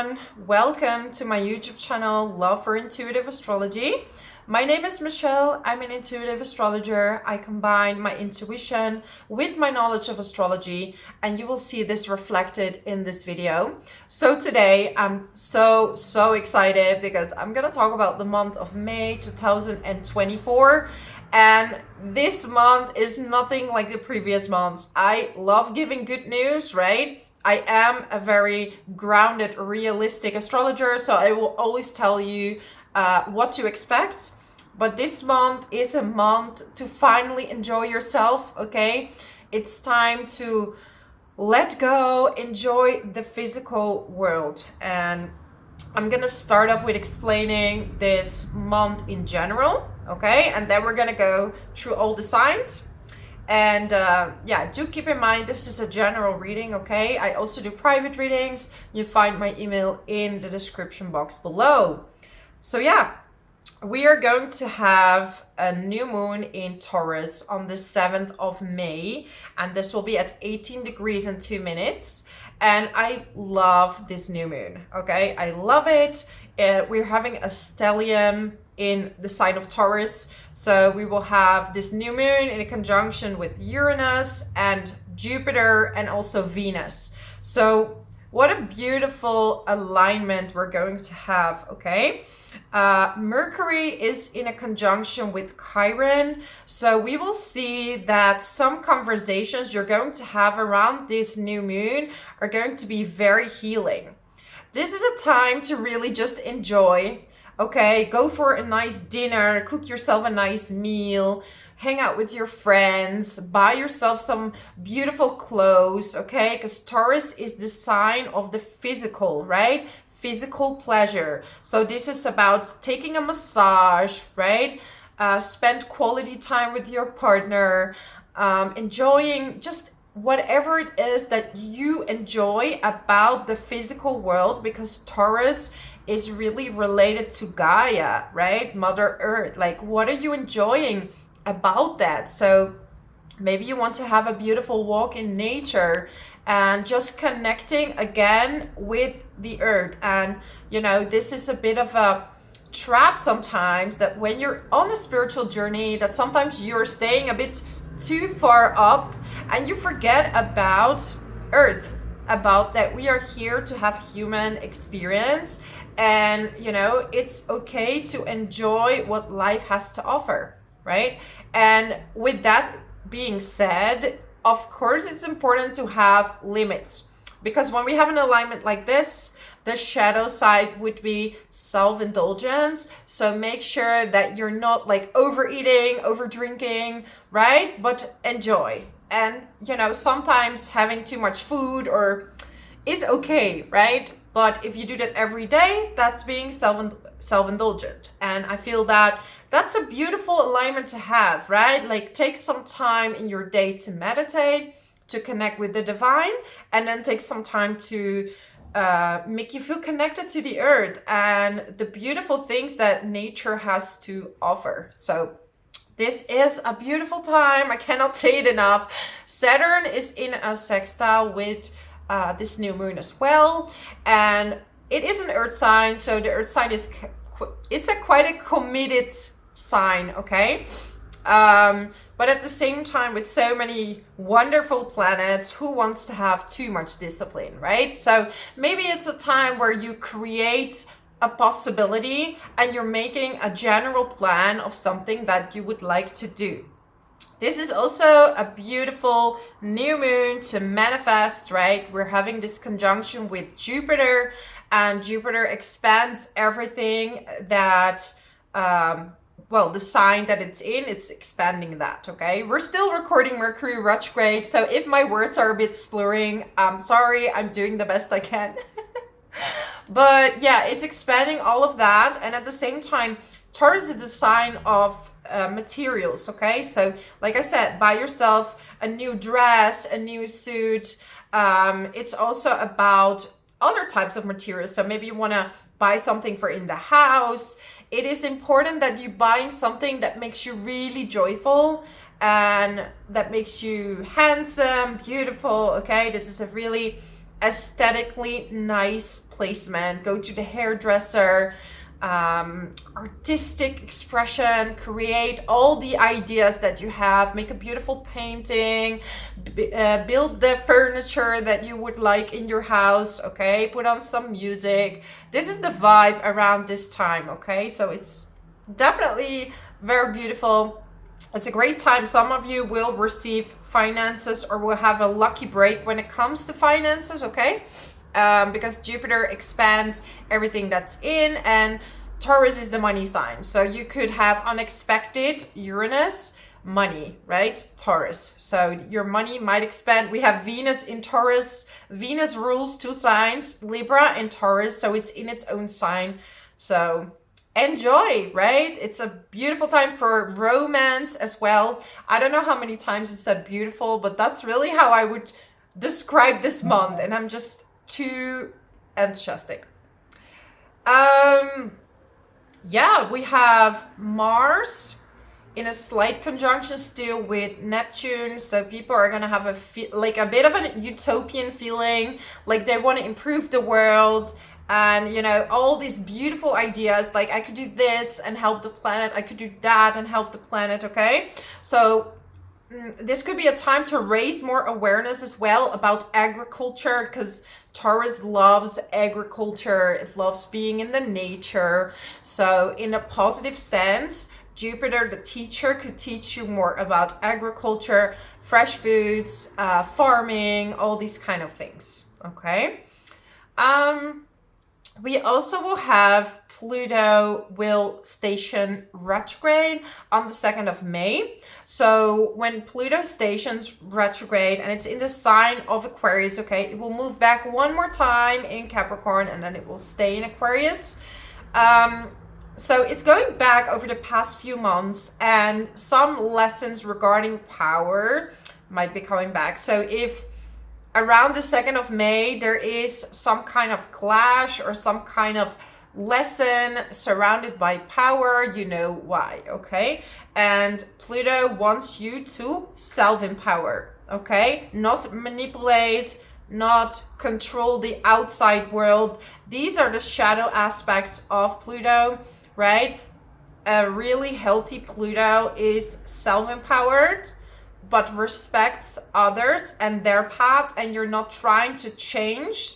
everyone, welcome to my YouTube channel, Love for Intuitive Astrology. My name is Michelle, I'm an intuitive astrologer. I combine my intuition with my knowledge of astrology, and you will see this reflected in this video. So today I'm so excited because I'm gonna talk about the month of May 2024. And this month is nothing like the previous months. I love giving good news, right? I am a very grounded, realistic astrologer, so I will always tell you what to expect. But this month is a month to finally enjoy yourself, okay? It's time to let go, enjoy the physical world. And I'm gonna start off with explaining this month in general, okay? And then we're gonna go through all the signs. And yeah, do keep in mind this is a general reading, okay? I also do private readings. You find my email in the description box below. So yeah, we are going to have a new moon in Taurus on the 7th of May, and this will be at 18 degrees and 2 minutes. And I love this new moon, okay? I love it. We're having a stellium in the sign of Taurus. So we will have this new moon in a conjunction with Uranus and Jupiter and also Venus. So what a beautiful alignment we're going to have, okay? Mercury is in a conjunction with Chiron. So we will see that some conversations you're going to have around this new moon are going to be very healing. This is a time to really just enjoy. Okay, go for a nice dinner, cook yourself a nice meal, hang out with your friends, buy yourself some beautiful clothes, okay? Because Taurus is the sign of the physical, right? Physical pleasure. So this is about taking a massage, right? Spend quality time with your partner, enjoying just whatever it is that you enjoy about the physical world, because Taurus is really related to Gaia, right? Mother Earth. Like, what are you enjoying about that? So maybe you want to have a beautiful walk in nature and just connecting again with the earth. And you know, this is a bit of a trap sometimes, that when you're on a spiritual journey, that sometimes you're staying a bit too far up and you forget about earth, about that we are here to have human experience. And you know, it's okay to enjoy what life has to offer, right? And with that being said, of course it's important to have limits, because when we have an alignment like this, the shadow side would be self-indulgence. So make sure that you're not like overeating, over drinking, right? But enjoy. And you know, sometimes having too much food or is okay, right? But if you do that every day, that's being self-indulgent. And I feel that that's a beautiful alignment to have, right? Like, take some time in your day to meditate, to connect with the divine, and then take some time to make you feel connected to the earth and the beautiful things that nature has to offer. So this is a beautiful time. I cannot say it enough. Saturn is in a sextile with this new moon as well, and it is an earth sign. So the earth sign is quite a committed sign, okay? But at the same time, with so many wonderful planets, who wants to have too much discipline, right? So maybe it's a time where you create a possibility and you're making a general plan of something that you would like to do. This is also a beautiful new moon to manifest, right? We're having this conjunction with Jupiter, and Jupiter expands everything that well, the sign that it's in, it's expanding that, okay? We're still recording Mercury retrograde, so if my words are a bit slurring, I'm sorry, I'm doing the best I can. But yeah, it's expanding all of that, and at the same time, Taurus is the sign of materials, okay? So like I said, buy yourself a new dress, a new suit. It's also about other types of materials. So maybe you want to buy something for in the house. It is important that you're buying something that makes you really joyful and that makes you handsome, beautiful, okay? This is a really aesthetically nice placement. Go to the hairdresser, artistic expression, create all the ideas that you have, make a beautiful painting, build the furniture that you would like in your house, okay? Put on some music. This is the vibe around this time, okay? So it's definitely very beautiful. It's a great time. Some of you will receive finances or will have a lucky break when it comes to finances, okay? Because Jupiter expands everything that's in, and Taurus is the money sign. So you could have unexpected Uranus money, right? Taurus. So your money might expand. We have Venus in Taurus. Venus rules two signs, Libra and Taurus. So it's in its own sign. So enjoy, right? It's a beautiful time for romance as well. I don't know how many times I said beautiful, but that's really how I would describe this month. And I'm just too enthusiastic. Yeah, we have Mars in a slight conjunction still with Neptune. So people are going to have a bit of a utopian feeling, like they want to improve the world. And, you know, all these beautiful ideas, like I could do this and help the planet. I could do that and help the planet, okay? So this could be a time to raise more awareness as well about agriculture, because Taurus loves agriculture. It loves being in the nature. So in a positive sense, Jupiter, the teacher, could teach you more about agriculture, fresh foods, farming, all these kind of things, okay? We also will have Pluto will station retrograde on the 2nd of May. So when Pluto stations retrograde and it's in the sign of Aquarius, okay, it will move back one more time in Capricorn and then it will stay in Aquarius. So it's going back over the past few months, and some lessons regarding power might be coming back. So if around the 2nd of May, there is some kind of clash or some kind of lesson surrounded by power, you know why, okay? And Pluto wants you to self-empower, okay? Not manipulate, not control the outside world. These are the shadow aspects of Pluto, right? A really healthy Pluto is self-empowered, but respects others and their path, and you're not trying to change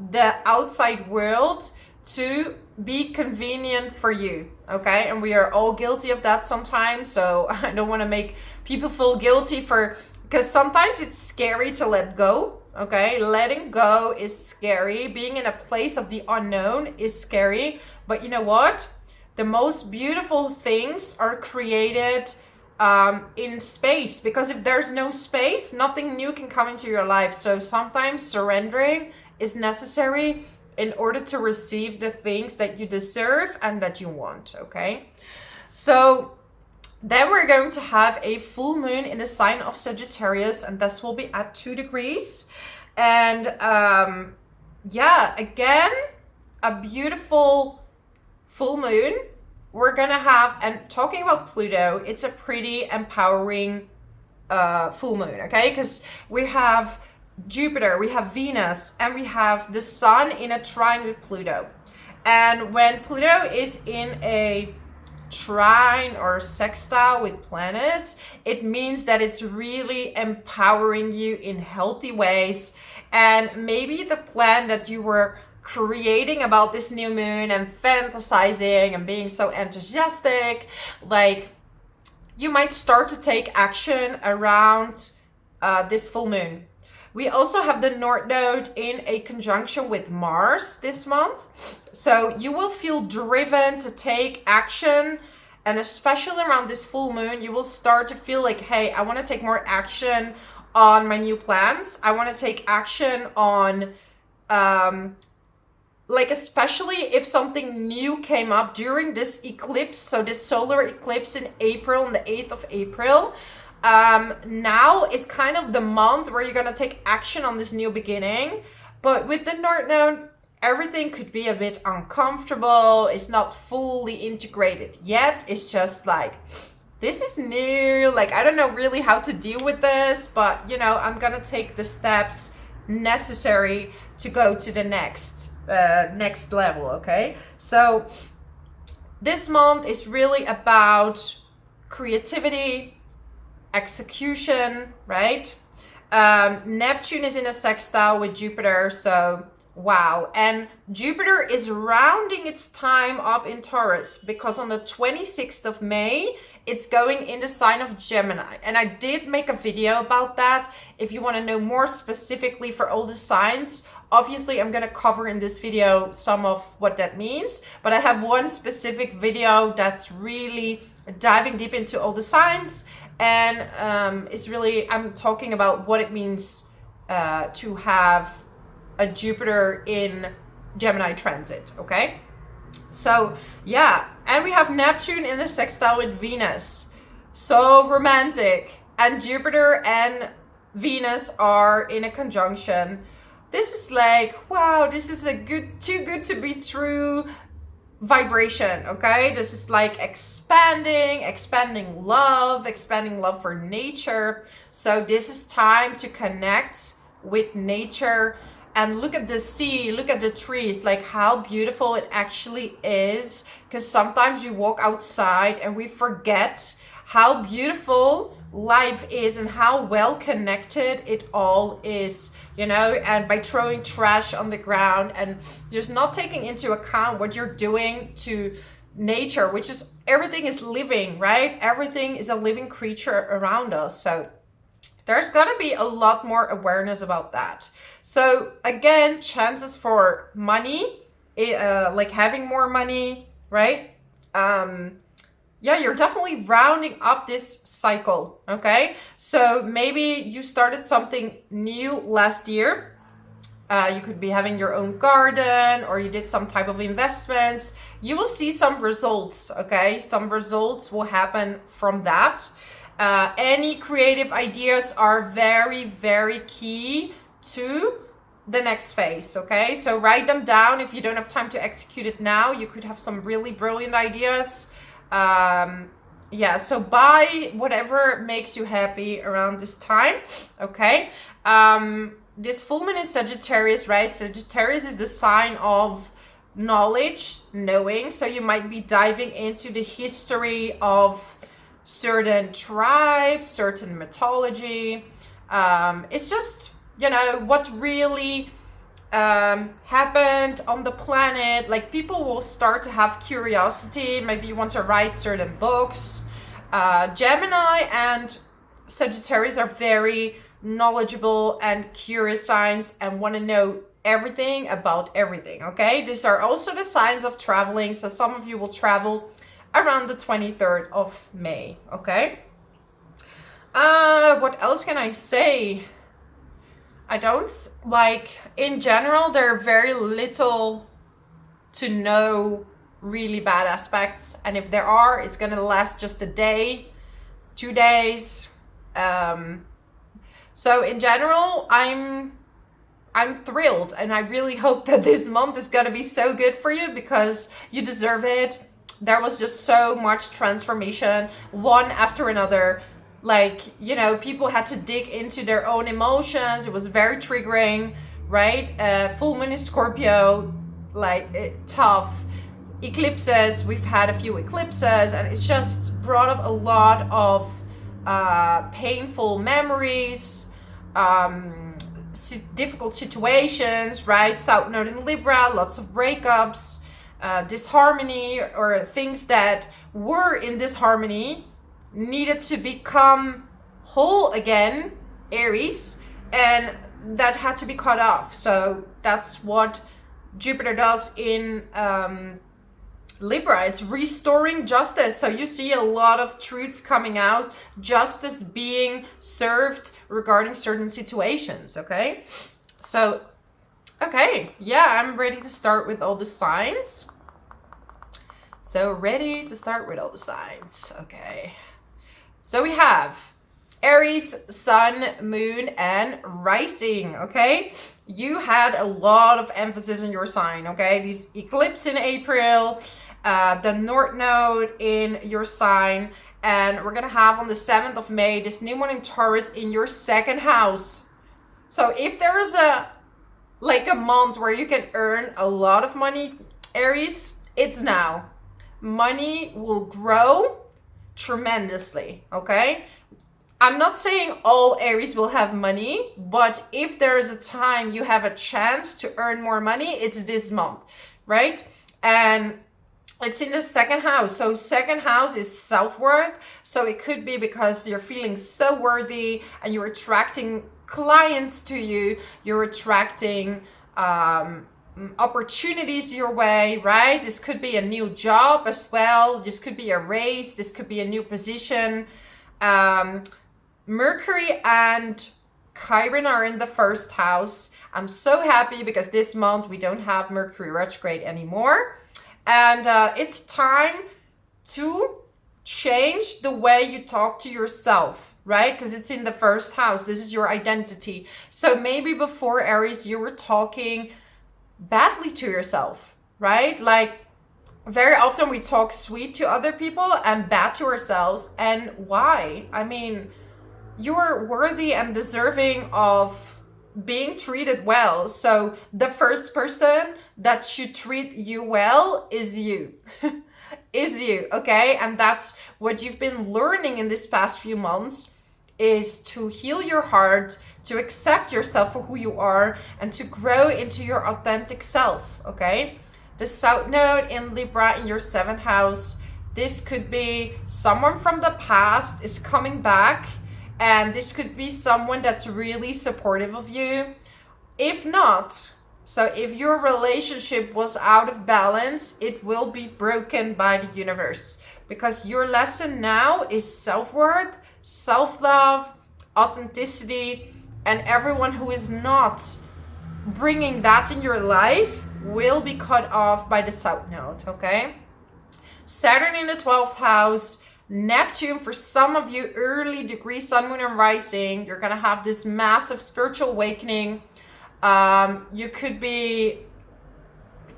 the outside world to be convenient for you, okay? And we are all guilty of that sometimes, so I don't want to make people feel guilty because sometimes it's scary to let go, okay? Letting go is scary. Being in a place of the unknown is scary, but you know what? The most beautiful things are created in space, because if there's no space, nothing new can come into your life. So sometimes surrendering is necessary in order to receive the things that you deserve and that you want, okay? So then we're going to have a full moon in the sign of Sagittarius, and this will be at 2 degrees. And yeah, again, a beautiful full moon. We're gonna have, and talking about Pluto, it's a pretty empowering full moon, okay? Because we have Jupiter, we have Venus, and we have the Sun in a trine with Pluto. And when Pluto is in a trine or sextile with planets, it means that it's really empowering you in healthy ways. And maybe the plan that you were creating about this new moon and fantasizing and being so enthusiastic, like, you might start to take action around this full moon. We also have the North Node in a conjunction with Mars this month. So you will feel driven to take action, and especially around this full moon, you will start to feel like, hey, I want to take more action on my new plans. I want to take action on like, especially if something new came up during this eclipse, so this solar eclipse in April, on the 8th of April, now is kind of the month where you're going to take action on this new beginning. But with the North Node, everything could be a bit uncomfortable. It's not fully integrated yet. It's just like, this is new. Like, I don't know really how to deal with this, but, you know, I'm going to take the steps necessary to go to the next level. Okay, so this month is really about creativity, execution, right? Neptune is in a sextile with Jupiter, so wow. And Jupiter is rounding its time up in Taurus because on the 26th of May, it's going in the sign of Gemini. And I did make a video about that. If you want to know more specifically for all the signs, obviously I'm going to cover in this video some of what that means. But I have one specific video that's really diving deep into all the signs. And it's really, I'm talking about what it means to have a Jupiter in Gemini transit, okay? So, yeah, and we have Neptune in a sextile with Venus. So romantic. And Jupiter and Venus are in a conjunction. This is like, wow, this is a too good to be true vibration, okay? This is like expanding love for nature. So this is time to connect with nature and look at the sea, look at the trees, like how beautiful it actually is. Because sometimes you walk outside and we forget how beautiful life is and how well connected it all is, you know, and by throwing trash on the ground and just not taking into account what you're doing to nature, which is everything is living, right? Everything is a living creature around us. So there's gonna be a lot more awareness about that. So again, chances for money, like having more money, right? Yeah, you're definitely rounding up this cycle, okay? So maybe you started something new last year. You could be having your own garden or you did some type of investments. You will see some results, okay? Some results will happen from that. Any creative ideas are very, very key to the next phase, okay? So write them down. If you don't have time to execute it now, you could have some really brilliant ideas. Yeah, so buy whatever makes you happy around this time, okay? This full moon is Sagittarius, right? Sagittarius is the sign of knowledge, knowing. So you might be diving into the history of certain tribes, certain mythology. It's just, you know, what really happened on the planet. Like people will start to have curiosity. Maybe you want to write certain books. Gemini and Sagittarius are very knowledgeable and curious signs and want to know everything about everything, okay? These are also the signs of traveling. So some of you will travel around the 23rd of May, okay? What else can I say? I don't, like, in general, there are very little to no really bad aspects. And if there are, it's going to last just a day, 2 days. So in general, I'm thrilled. And I really hope that this month is going to be so good for you because you deserve it. There was just so much transformation, one after another. Like, you know, people had to dig into their own emotions. It was very triggering, right? Full moon is Scorpio, like tough. Eclipses, we've had a few eclipses and it's just brought up a lot of painful memories, difficult situations, right? South Node in Libra, lots of breakups, disharmony, or things that were in disharmony needed to become whole again, Aries, and that had to be cut off. So that's what Jupiter does in Libra. It's restoring justice. So you see a lot of truths coming out, justice being served regarding certain situations, okay? So, okay, yeah, I'm ready to start with all the signs. So ready to start with all the signs, okay. So we have Aries, Sun, Moon, and Rising, okay? You had a lot of emphasis on your sign, okay? These eclipse in April, the North Node in your sign, and we're gonna have on the 7th of May, this new moon in Taurus in your second house. So if there is a month where you can earn a lot of money, Aries, it's now. Money will grow tremendously, okay? I'm not saying all Aries will have money, but if there is a time you have a chance to earn more money, it's this month, right? And it's in the second house. So second house is self-worth. So it could be because you're feeling so worthy and you're attracting clients to you, you're attracting opportunities your way, right? This could be a new job as well. This could be a raise. This could be a new position. Mercury and Chiron are in the first house. I'm so happy because this month we don't have Mercury retrograde anymore. And it's time to change the way you talk to yourself, right? Because it's in the first house. This is your identity. So maybe before, Aries, you were talking badly to yourself, right? Like very often we talk sweet to other people and bad to ourselves. And why? I mean, you're worthy and deserving of being treated well. So the first person that should treat you well is you. Is you, okay? And that's what you've been learning in this past few months, is to heal your heart, to accept yourself for who you are, and to grow into your authentic self, okay? The South Node in Libra in your 7th house, this could be someone from the past is coming back, and this could be someone that's really supportive of you. If not, so if your relationship was out of balance, it will be broken by the universe, because your lesson now is self-worth, self-love, authenticity, and everyone who is not bringing that in your life will be cut off by the South Node, okay? Saturn in the 12th house, Neptune, for some of you, early degree, sun, moon, and rising, you're going to have this massive spiritual awakening. You could be,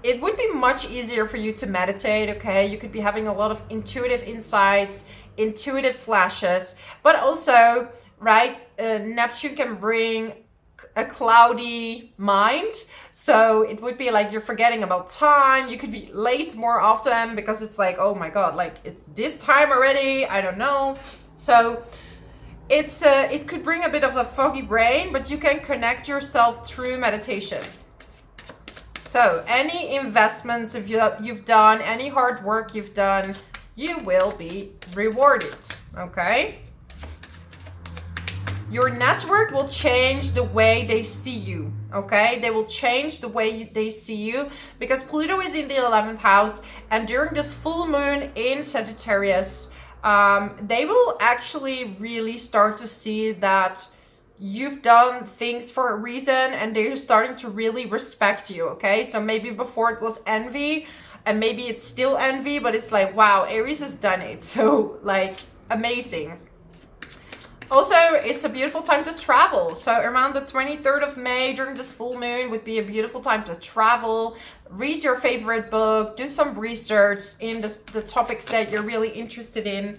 it would be much easier for you to meditate, okay? You could be having a lot of intuitive insights, intuitive flashes, but also, right, Neptune can bring a cloudy mind. So it would be like you're forgetting about time. You could be late more often because it's like, oh my God, like it's this time already. I don't know. So it's it could bring a bit of a foggy brain, but you can connect yourself through meditation. So any investments if you've done, any hard work you've done, you will be rewarded, okay? Your network will change the way they see you, okay? They will change the way they see you, because Pluto is in the 11th house, and during this full moon in Sagittarius, they will actually really start to see that you've done things for a reason, and they're starting to really respect you, okay? So maybe before it was envy, and maybe it's still envy, but it's like, wow, Aries has done it. So like, amazing. Also, it's a beautiful time to travel. So around the 23rd of May, during this full moon, would be a beautiful time to travel, read your favorite book, do some research in the topics that you're really interested in.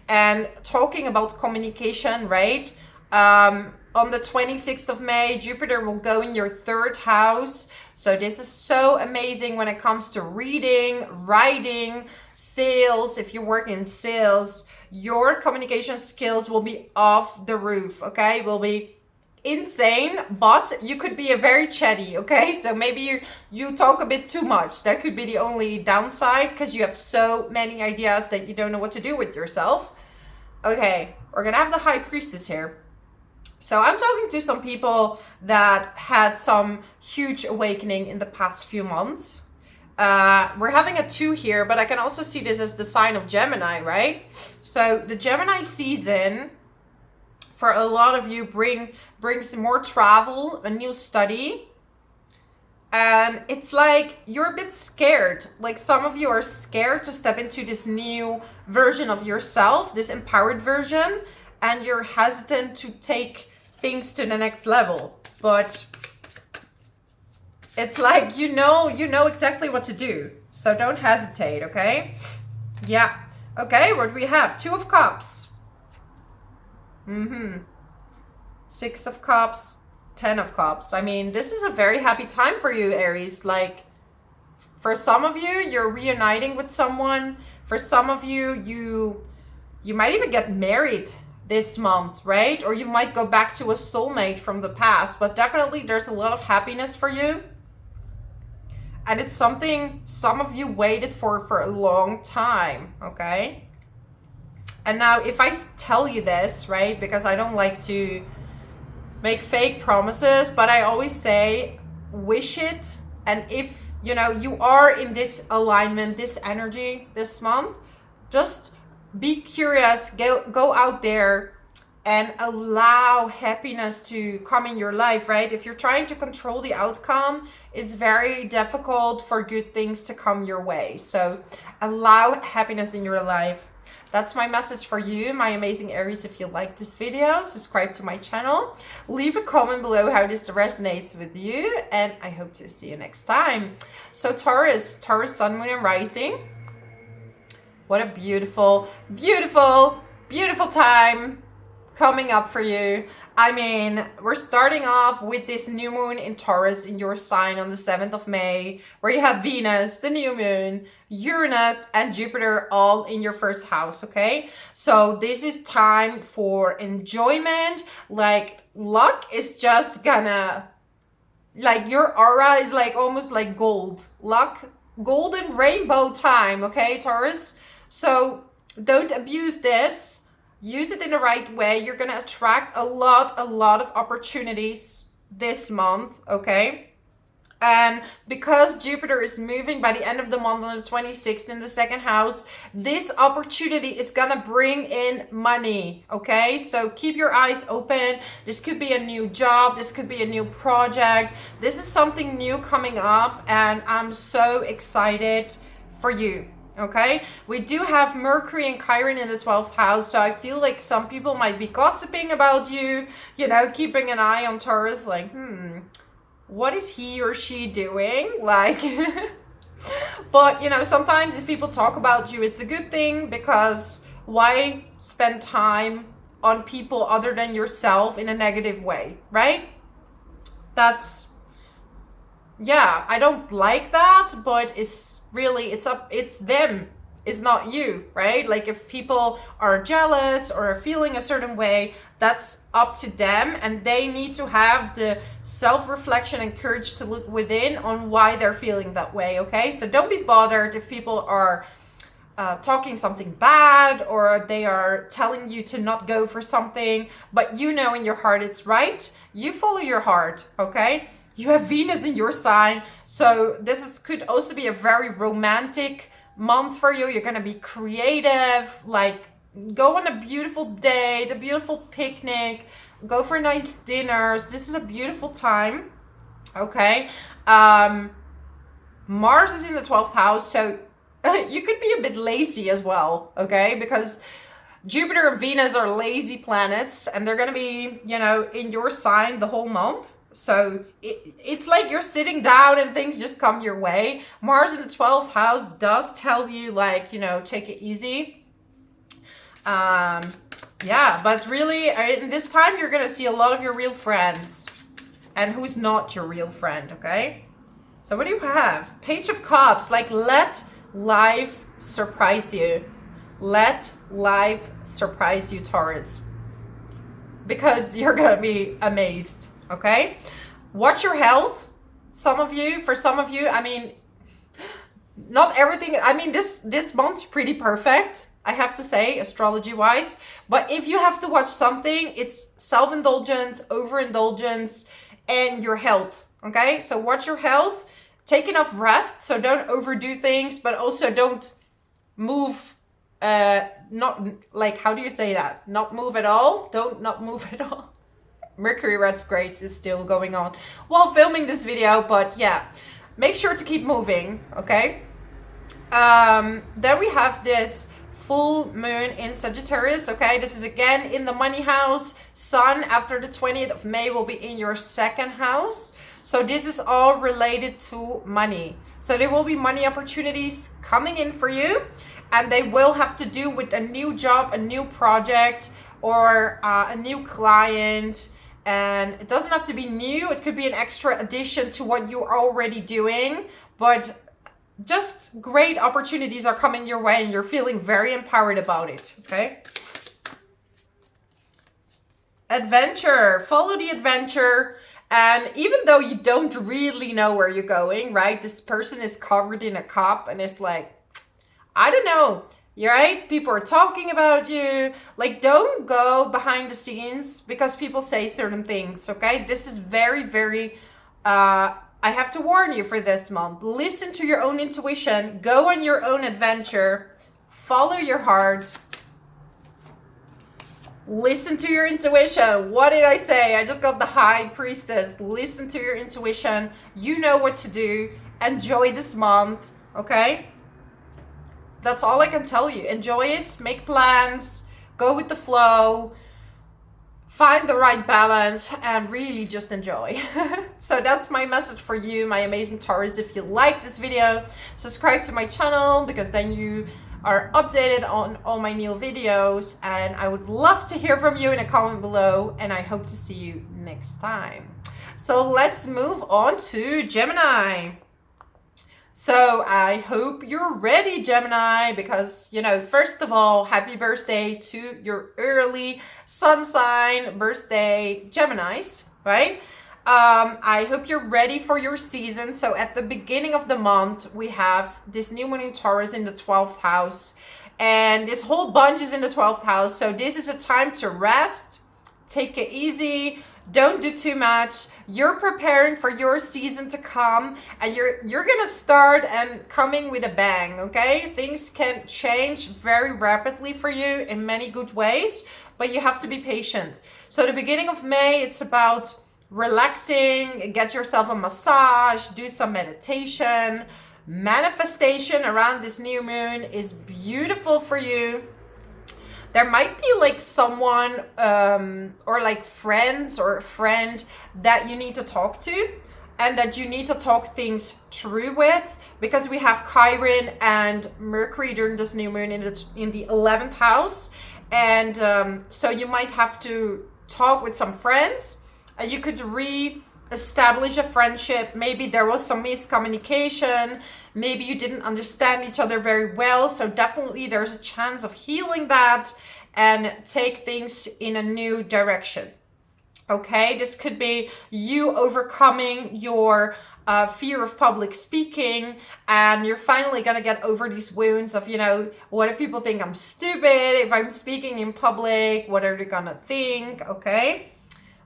And talking about communication, right? On the 26th of May, Jupiter will go in your 3rd house. So this is so amazing when it comes to reading, writing, sales. If you work in sales, your communication skills will be off the roof, okay? Will be insane, but you could be a very chatty, okay? So maybe you talk a bit too much. That could be the only downside, because you have so many ideas that you don't know what to do with yourself. Okay, we're gonna have the High Priestess here. So I'm talking to some people that had some huge awakening in the past few months. We're having a 2 here, but I can also see this as the sign of Gemini, right? So the Gemini season, for a lot of you, brings more travel, a new study. And it's like you're a bit scared. Like some of you are scared to step into this new version of yourself, this empowered version, and you're hesitant to take things to the next level. But it's like, you know exactly what to do. So don't hesitate, okay? Yeah. Okay, what do we have? 2 of Cups. 6 of Cups. Ten of Cups. I mean, this is a very happy time for you, Aries. Like, for some of you, you're reuniting with someone. For some of you, you might even get married this month, right? Or you might go back to a soulmate from the past. But definitely there's a lot of happiness for you. And it's something some of you waited for a long time, okay? And now if I tell you this, right, because I don't like to make fake promises, but I always say, wish it. And if, you know, you are in this alignment, this energy this month, just be curious, go out there and allow happiness to come in your life, right? If you're trying to control the outcome, it's very difficult for good things to come your way. So allow happiness in your life. That's my message for you, my amazing Aries. If you like this video, subscribe to my channel. Leave a comment below how this resonates with you. And I hope to see you next time. So Taurus, Sun, Moon, and Rising. What a beautiful, beautiful, beautiful time coming up for you. I mean, we're starting off with this new moon in Taurus in your sign on the 7th of May, where you have Venus, the new moon, Uranus, and Jupiter all in your first house, okay? So this is time for enjoyment. Like, luck is just gonna, like, your aura is like almost like gold. Luck, golden rainbow time, okay, Taurus? So don't abuse this. Use it in the right way. You're going to attract a lot of opportunities this month, okay? And because Jupiter is moving by the end of the month on the 26th in the second house, this opportunity is going to bring in money, okay? So keep your eyes open. This could be a new job. This could be a new project. This is something new coming up, and I'm so excited for you. Okay, we do have Mercury and Chiron in the 12th house, so I feel like some people might be gossiping about you, you know, keeping an eye on Taurus, like, what is he or she doing? Like, but, you know, sometimes if people talk about you, it's a good thing, because why spend time on people other than yourself in a negative way, right? That's, yeah, I don't like that, but it's really, it's them, it's not you, right? Like, if people are jealous or are feeling a certain way, that's up to them, and they need to have the self-reflection and courage to look within on why they're feeling that way, okay? So don't be bothered if people are talking something bad, or they are telling you to not go for something, but you know in your heart it's right. You follow your heart, okay? You have Venus in your sign, so this could also be a very romantic month for you. You're going to be creative, like go on a beautiful date, a beautiful picnic, go for nice dinners. This is a beautiful time, okay? Mars is in the 12th house, so you could be a bit lazy as well, okay? Because Jupiter and Venus are lazy planets, and they're going to be, you know, in your sign the whole month. So it's like you're sitting down and things just come your way. Mars in the 12th house does tell you, like, you know, take it easy. Yeah, but really in this time you're going to see a lot of your real friends. And who's not your real friend, okay? So what do you have? Page of Cups, like, let life surprise you. Let life surprise you, Taurus. Because you're going to be amazed. Okay, watch your health. For some of you, I mean, not everything. I mean, this month's pretty perfect, I have to say, astrology wise. But if you have to watch something, it's self-indulgence, overindulgence, and your health. Okay, so watch your health. Take enough rest, so don't overdo things, but also don't move. Not like, how do you say that? Not move at all. Don't not move at all. Mercury retrograde is still going on while filming this video, but yeah, make sure to keep moving, okay? Then we have this full moon in Sagittarius, okay? This is again in the money house. Sun after the 20th of May will be in your second house. So this is all related to money. So there will be money opportunities coming in for you, and they will have to do with a new job, a new project, or a new client. And it doesn't have to be new. It could be an extra addition to what you're already doing, but just great opportunities are coming your way and you're feeling very empowered about it, okay? Adventure, follow the adventure. And even though you don't really know where you're going, right? This person is covered in a cup and it's like, I don't know, right? People are talking about you. Like, don't go behind the scenes because people say certain things, okay? This is very, very, I have to warn you for this month. Listen to your own intuition. Go on your own adventure. Follow your heart. Listen to your intuition. What did I say? I just got the High Priestess. Listen to your intuition. You know what to do. Enjoy this month, okay? That's all I can tell you. Enjoy it. Make plans. Go with the flow. Find the right balance and really just enjoy. So that's my message for you, my amazing Taurus. If you like this video, subscribe to my channel because then you are updated on all my new videos, and I would love to hear from you in a comment below, and I hope to see you next time. So let's move on to Gemini. So I hope you're ready, Gemini, because, you know, first of all, happy birthday to your early sun sign birthday Geminis, right? I hope you're ready for your season. So at the beginning of the month, we have this new moon in Taurus in the 12th house. And this whole bunch is in the 12th house. So this is a time to rest, take it easy, don't do too much. You're preparing for your season to come, and you're gonna start and coming with a bang, okay? Things can change very rapidly for you in many good ways, but you have to be patient. So the beginning of May, it's about relaxing, get yourself a massage, do some meditation. Manifestation around this new moon is beautiful for you. There might be like someone or like friends or a friend that you need to talk to and that you need to talk things through with, because we have Chiron and Mercury during this new moon in the 11th house. And so you might have to talk with some friends. You could re-establish a friendship. Maybe there was some miscommunication. Maybe you didn't understand each other very well. So definitely there's a chance of healing that and take things in a new direction. Okay, this could be you overcoming your fear of public speaking, and you're finally gonna get over these wounds of, you know, what if people think I'm stupid if I'm speaking in public? What are they gonna think? Okay.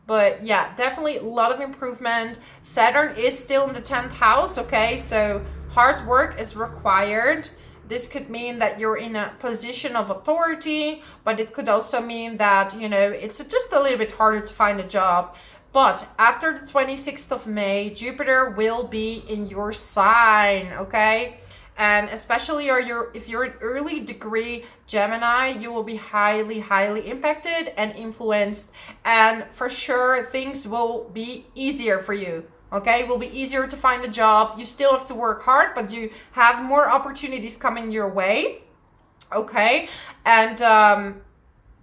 But yeah, definitely a lot of improvement. Saturn is still in the 10th house, okay? So hard work is required. This could mean that you're in a position of authority, but it could also mean that, you know, it's just a little bit harder to find a job. But after the 26th of May, Jupiter will be in your sign, okay? And especially if you're an early degree Gemini, you will be highly, highly impacted and influenced. And for sure, things will be easier for you, okay? It will be easier to find a job. You still have to work hard, but you have more opportunities coming your way, okay? And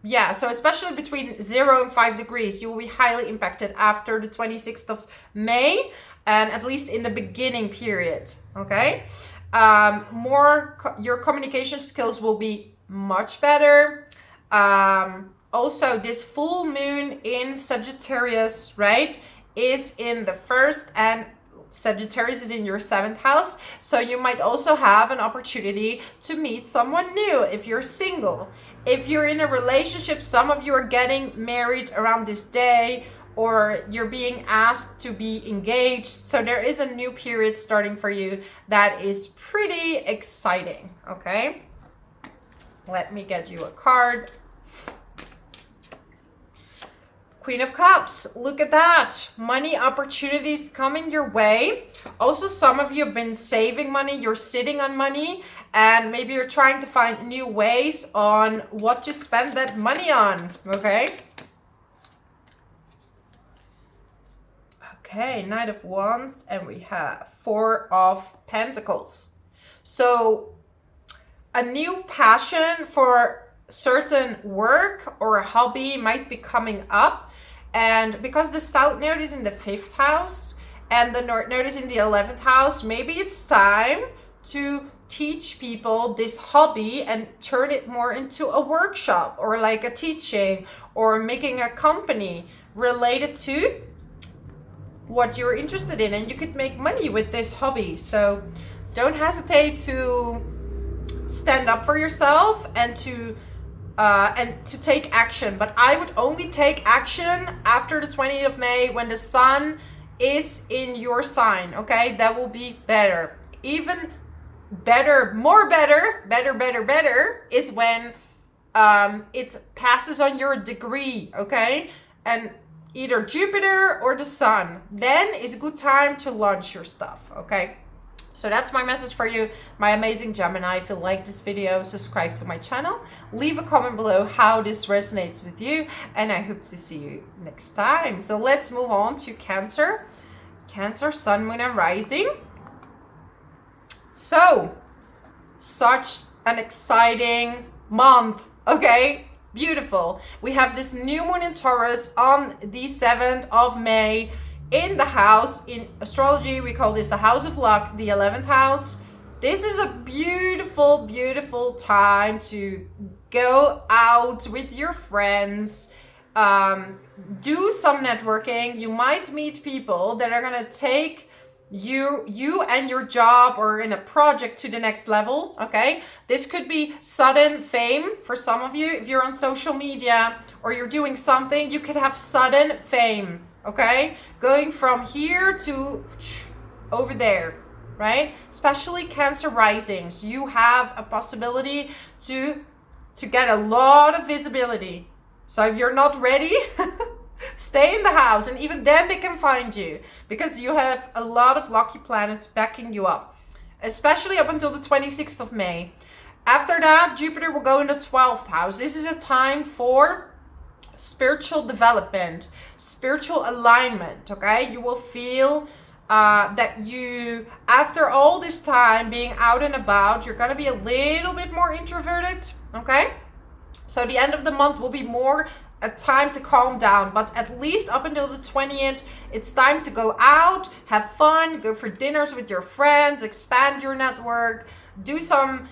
yeah, so especially between 0 and 5 degrees, you will be highly impacted after the 26th of May, and at least in the beginning period, okay? Your communication skills will be much better. Also, this full moon in Sagittarius, right, is in the 1st, and Sagittarius is in your 7th house. So you might also have an opportunity to meet someone new if you're single. If you're in a relationship, some of you are getting married around this day, or you're being asked to be engaged. So there is a new period starting for you that is pretty exciting, okay? Let me get you a card. Queen of Cups, look at that. Money opportunities coming your way. Also, some of you have been saving money. You're sitting on money, and maybe you're trying to find new ways on what to spend that money on, okay? Okay, Knight of Wands, and we have 4 of Pentacles. So a new passion for certain work or a hobby might be coming up, And because the South Node is in the 5th house and the North Node is in the 11th house, maybe it's time to teach people this hobby and turn it more into a workshop or like a teaching or making a company related to what you're interested in, and you could make money with this hobby. So don't hesitate to stand up for yourself and to take action. But I would only take action after the 20th of May when the sun is in your sign. Okay, that will be better. Even better, more better is when it passes on your degree. Okay, and either Jupiter or the sun, then is a good time to launch your stuff. Okay, so that's my message for you, my amazing Gemini. If you like this video, subscribe to my channel, leave a comment below how this resonates with you, and I hope to see you next time. So let's move on to Cancer. Cancer, Sun, Moon, and Rising. So, such an exciting month, okay? Beautiful. We have this new moon in Taurus on the 7th of May in the house. In astrology, we call this the house of luck, the 11th house. This is a beautiful, beautiful time to go out with your friends, do some networking. You might meet people that are gonna take you and your job or in a project to the next level. Okay, this could be sudden fame for some of you. If you're on social media or you're doing something, you could have sudden fame. Okay, going from here to over there, right? Especially Cancer risings, you have a possibility to get a lot of visibility. So if you're not ready, stay in the house, and even then they can find you because you have a lot of lucky planets backing you up, especially up until the 26th of May. After that, Jupiter will go in the 12th house. This is a time for spiritual development, spiritual alignment. Okay, you will feel that you, after all this time being out and about, you're gonna be a little bit more introverted. Okay, so the end of the month will be more a time to calm down, but at least up until the 20th, it's time to go out, have fun, go for dinners with your friends, expand your network, do some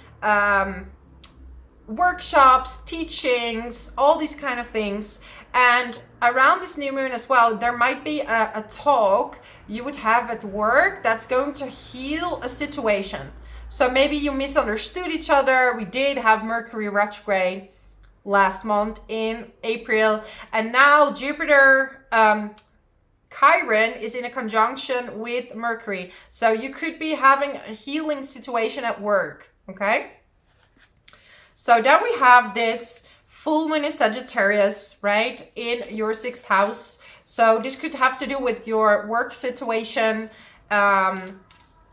workshops, teachings, all these kind of things. And around this new moon as well, there might be a talk you would have at work that's going to heal a situation. So maybe you misunderstood each other. We did have Mercury retrograde last month in April, and now Jupiter Chiron is in a conjunction with Mercury, so you could be having a healing situation at work. Okay, so then we have this full moon in Sagittarius, right, in your 6th house. So this could have to do with your work situation.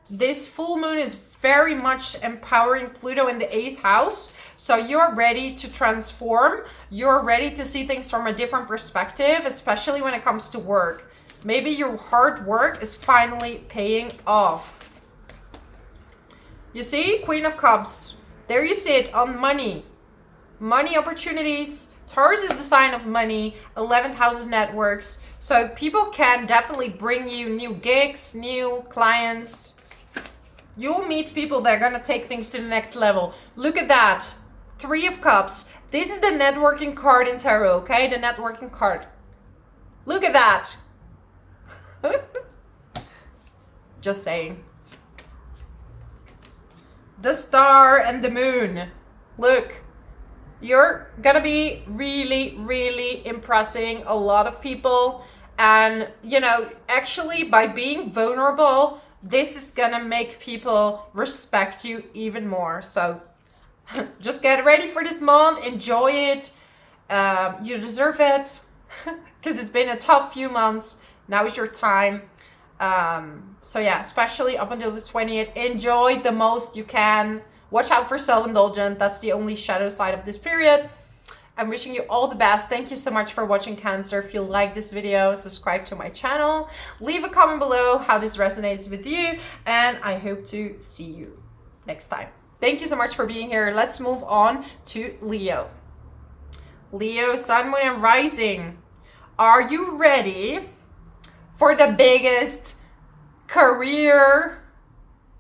This full moon is very much empowering Pluto in the 8th house. So you're ready to transform. You're ready to see things from a different perspective, especially when it comes to work. Maybe your hard work is finally paying off. You see, Queen of Cups. There you sit on money. Money opportunities. Taurus is the sign of money. 11th house is networks. So people can definitely bring you new gigs, new clients. You'll meet people that are going to take things to the next level. Look at that. 3 of Cups. This is the networking card in tarot, okay? The networking card. Look at that. Just saying. The star and the moon. Look. You're going to be really, really impressing a lot of people. And, you know, actually by being vulnerable, this is gonna make people respect you even more. So just get ready for this month, enjoy it. You deserve it because it's been a tough few months. Now is your time. So yeah, especially up until the 20th, enjoy the most you can. Watch out for self-indulgence. That's the only shadow side of this period. I'm wishing you all the best. Thank you so much for watching, Cancer. If you like this video, subscribe to my channel. Leave a comment below how this resonates with you. And I hope to see you next time. Thank you so much for being here. Let's move on to Leo. Leo, Sun, Moon, and Rising. Are you ready for the biggest career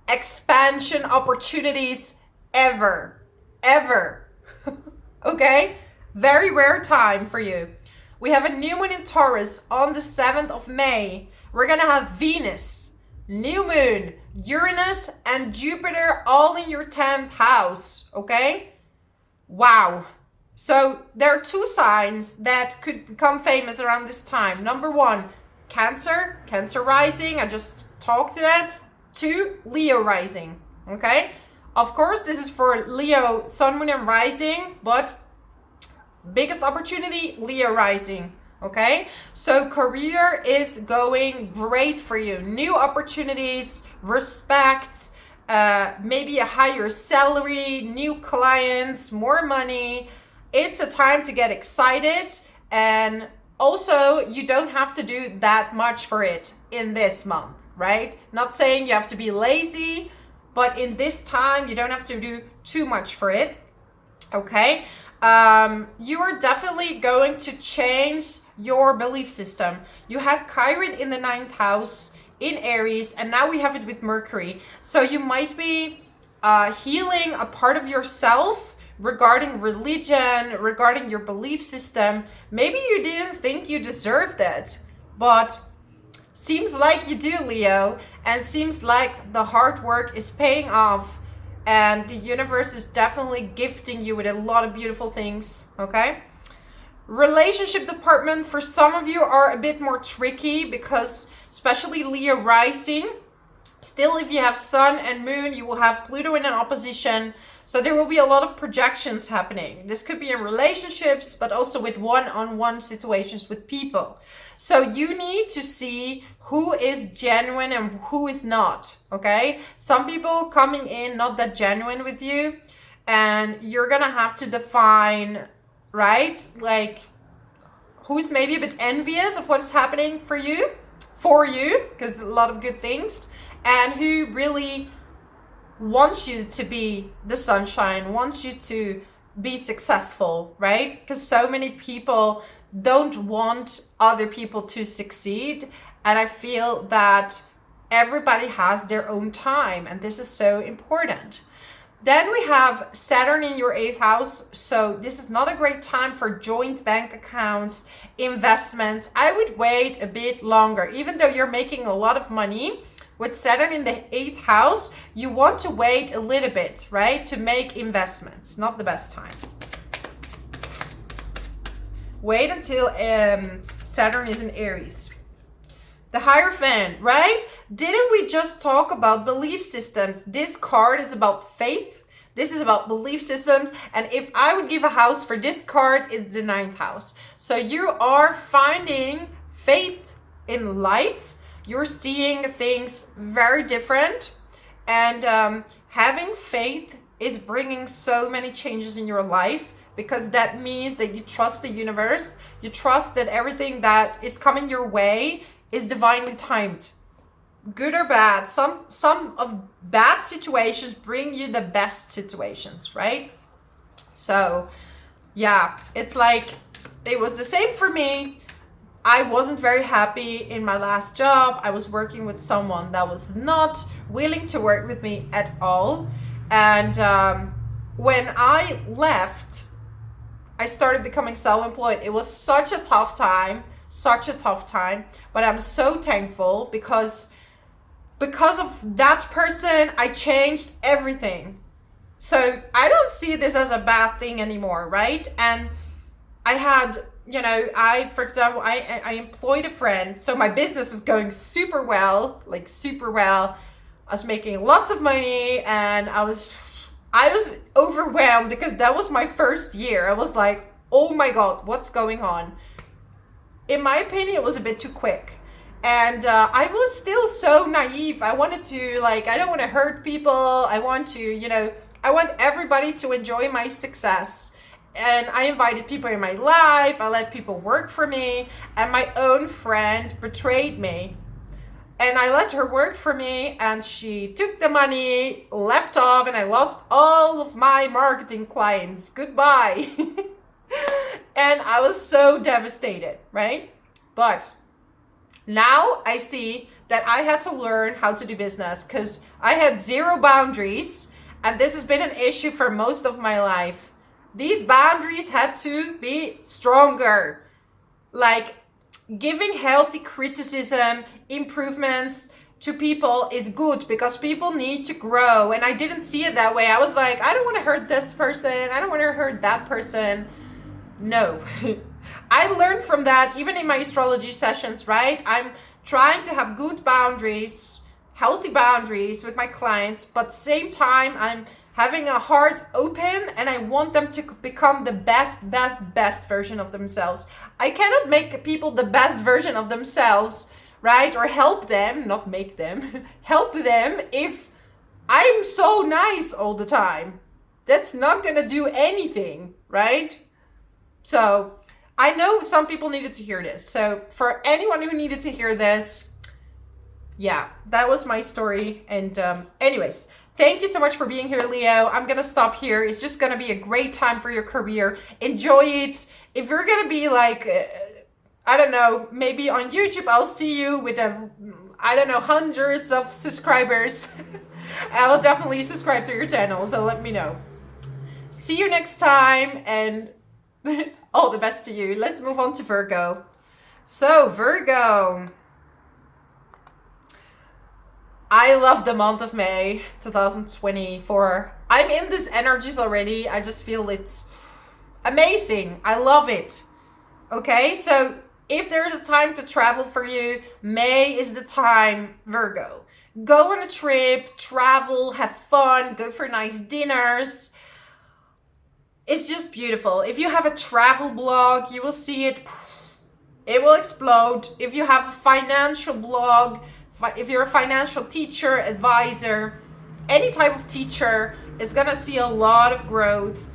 expansion opportunities ever? Okay? Very rare time for you. We have a new moon in Taurus on the 7th of May. We're gonna have Venus, new moon, Uranus, and Jupiter all in your 10th house, okay? Wow. So there are two signs that could become famous around this time. Number one, Cancer rising. I just talked to them. 2, Leo rising, okay? Of course, this is for Leo, sun, moon, and rising, but biggest opportunity, Leo rising, okay? So career is going great for you. New opportunities, respect, maybe a higher salary, new clients, more money. It's a time to get excited, and also you don't have to do that much for it in this month, right? Not saying you have to be lazy, but in this time you don't have to do too much for it, okay? You are definitely going to change your belief system. You had Chiron in the 9th house in Aries, and now we have it with Mercury. So you might be healing a part of yourself regarding religion, regarding your belief system. Maybe you didn't think you deserved it, but seems like you do, Leo, and seems like the hard work is paying off, and the universe is definitely gifting you with a lot of beautiful things, okay? Relationship department for some of you are a bit more tricky because especially Leo rising, still if you have sun and moon, you will have Pluto in an opposition. So there will be a lot of projections happening. This could be in relationships, but also with one-on-one situations with people. So you need to see who is genuine and who is not, okay? Some people coming in not that genuine with you, and you're gonna have to define, right? Like who's maybe a bit envious of what's happening for you, because a lot of good things, and who really wants you to be the sunshine, wants you to be successful, right? Because so many people don't want other people to succeed, and I feel that everybody has their own time, and this is so important. Then we have Saturn in your 8th house, so this is not a great time for joint bank accounts, investments. I would wait a bit longer, even though you're making a lot of money. With Saturn in the 8th house, you want to wait a little bit, right? To make investments. Not the best time. Wait until Saturn is in Aries. The Hierophant, right? Didn't we just talk about belief systems? This card is about faith. This is about belief systems. And if I would give a house for this card, it's the 9th house. So you are finding faith in life. You're seeing things very different, and having faith is bringing so many changes in your life, because that means that you trust the universe. You trust that everything that is coming your way is divinely timed, good or bad. Some of bad situations bring you the best situations, right? So yeah, it's like it was the same for me. I wasn't very happy in my last job. I was working with someone that was not willing to work with me at all. And when I left, I started becoming self-employed. It was such a tough time, but I'm so thankful because of that person, I changed everything. So I don't see this as a bad thing anymore, right? And I had, for example, I employed a friend, so my business was going super well. I was making lots of money, and I was overwhelmed because that was my first year. I was like, oh my God, what's going on? In my opinion, it was a bit too quick. And I was still so naive. I wanted to, I don't want to hurt people. I want everybody to enjoy my success. And I invited people in my life. I let people work for me. And my own friend betrayed me. And I let her work for me, and she took the money, left off, and I lost all of my marketing clients. Goodbye. And I was so devastated, right? But now I see that I had to learn how to do business because I had zero boundaries, and this has been an issue for most of my life. These boundaries had to be stronger. Like, giving healthy criticism, improvements to people is good because people need to grow. And I didn't see it that way. I was like, I don't want to hurt this person. I don't want to hurt that person. No. I learned from that even in my astrology sessions, right? I'm trying to have good boundaries, healthy boundaries with my clients, but at the same time, I'm having a heart open and I want them to become the best version of themselves. I cannot make people the best version of themselves, right? Or help them, not make them, help them if I'm so nice all the time. That's not gonna do anything, right? So I know some people needed to hear this. So for anyone who needed to hear this, yeah, that was my story. And anyways, thank you so much for being here, Leo. I'm going to stop here. It's just going to be a great time for your career. Enjoy it. If you're going to be like, I don't know, maybe on YouTube, I'll see you with, I don't know, hundreds of subscribers. I will definitely subscribe to your channel, so let me know. See you next time, and all the best to you. Let's move on to Virgo. So, Virgo. I love the month of May 2024. I'm in these energies already. I just feel it's amazing. I love it. Okay, so if there's a time to travel for you, May is the time, Virgo. Go on a trip, travel, have fun, go for nice dinners. It's just beautiful. If you have a travel blog, you will see it. It will explode. If you have a financial blog, if you're a financial teacher, advisor, any type of teacher is going to see a lot of growth.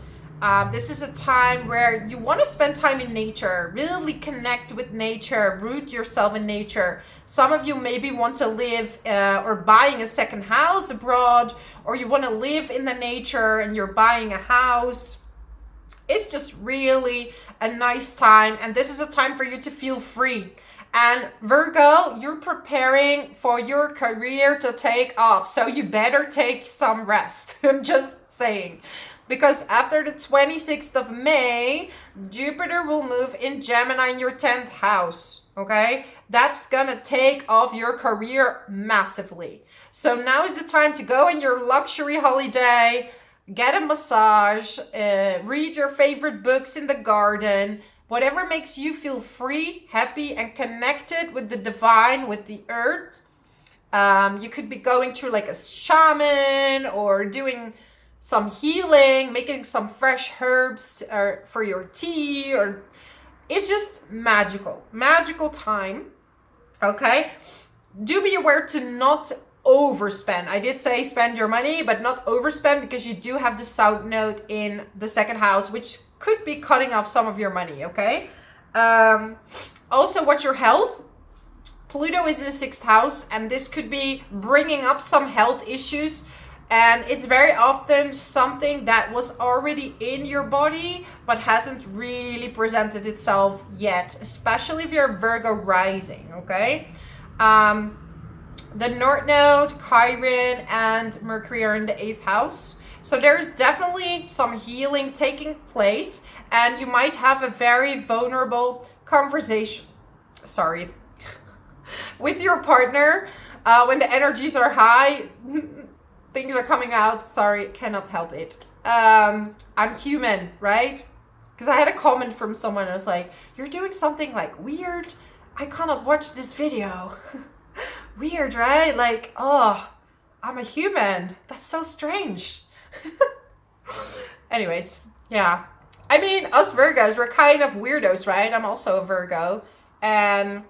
This is a time where you want to spend time in nature, really connect with nature, root yourself in nature. Some of you maybe want to live or buying a second house abroad, or you want to live in the nature and you're buying a house. It's just really a nice time, and this is a time for you to feel free. And Virgo, you're preparing for your career to take off. So you better take some rest. I'm just saying. Because after the 26th of May, Jupiter will move in Gemini in your 10th house. Okay? That's gonna take off your career massively. So now is the time to go on your luxury holiday, get a massage, read your favorite books in the garden. Whatever makes you feel free, happy, and connected with the divine, with the earth. You could be going through like a shaman or doing some healing, making some fresh herbs for your tea, or it's just magical time. Okay. Do be aware to not overspend. I did say spend your money, but not overspend, because you do have the South Node in the second house, which could be cutting off some of your money, okay? Also, watch your health. Pluto is in the 6th house, and this could be bringing up some health issues. And it's very often something that was already in your body, but hasn't really presented itself yet, especially if you're Virgo rising, okay? The North Node, Chiron, and Mercury are in the 8th house. So there's definitely some healing taking place, and you might have a very vulnerable conversation, with your partner. When the energies are high, things are coming out. Sorry, cannot help it. I'm human, right? Because I had a comment from someone. I was like, you're doing something like weird. I cannot watch this video. Weird, right? Like, oh, I'm a human. That's so strange. Anyways, yeah. I mean, us Virgos, we're kind of weirdos, right? I'm also a Virgo. And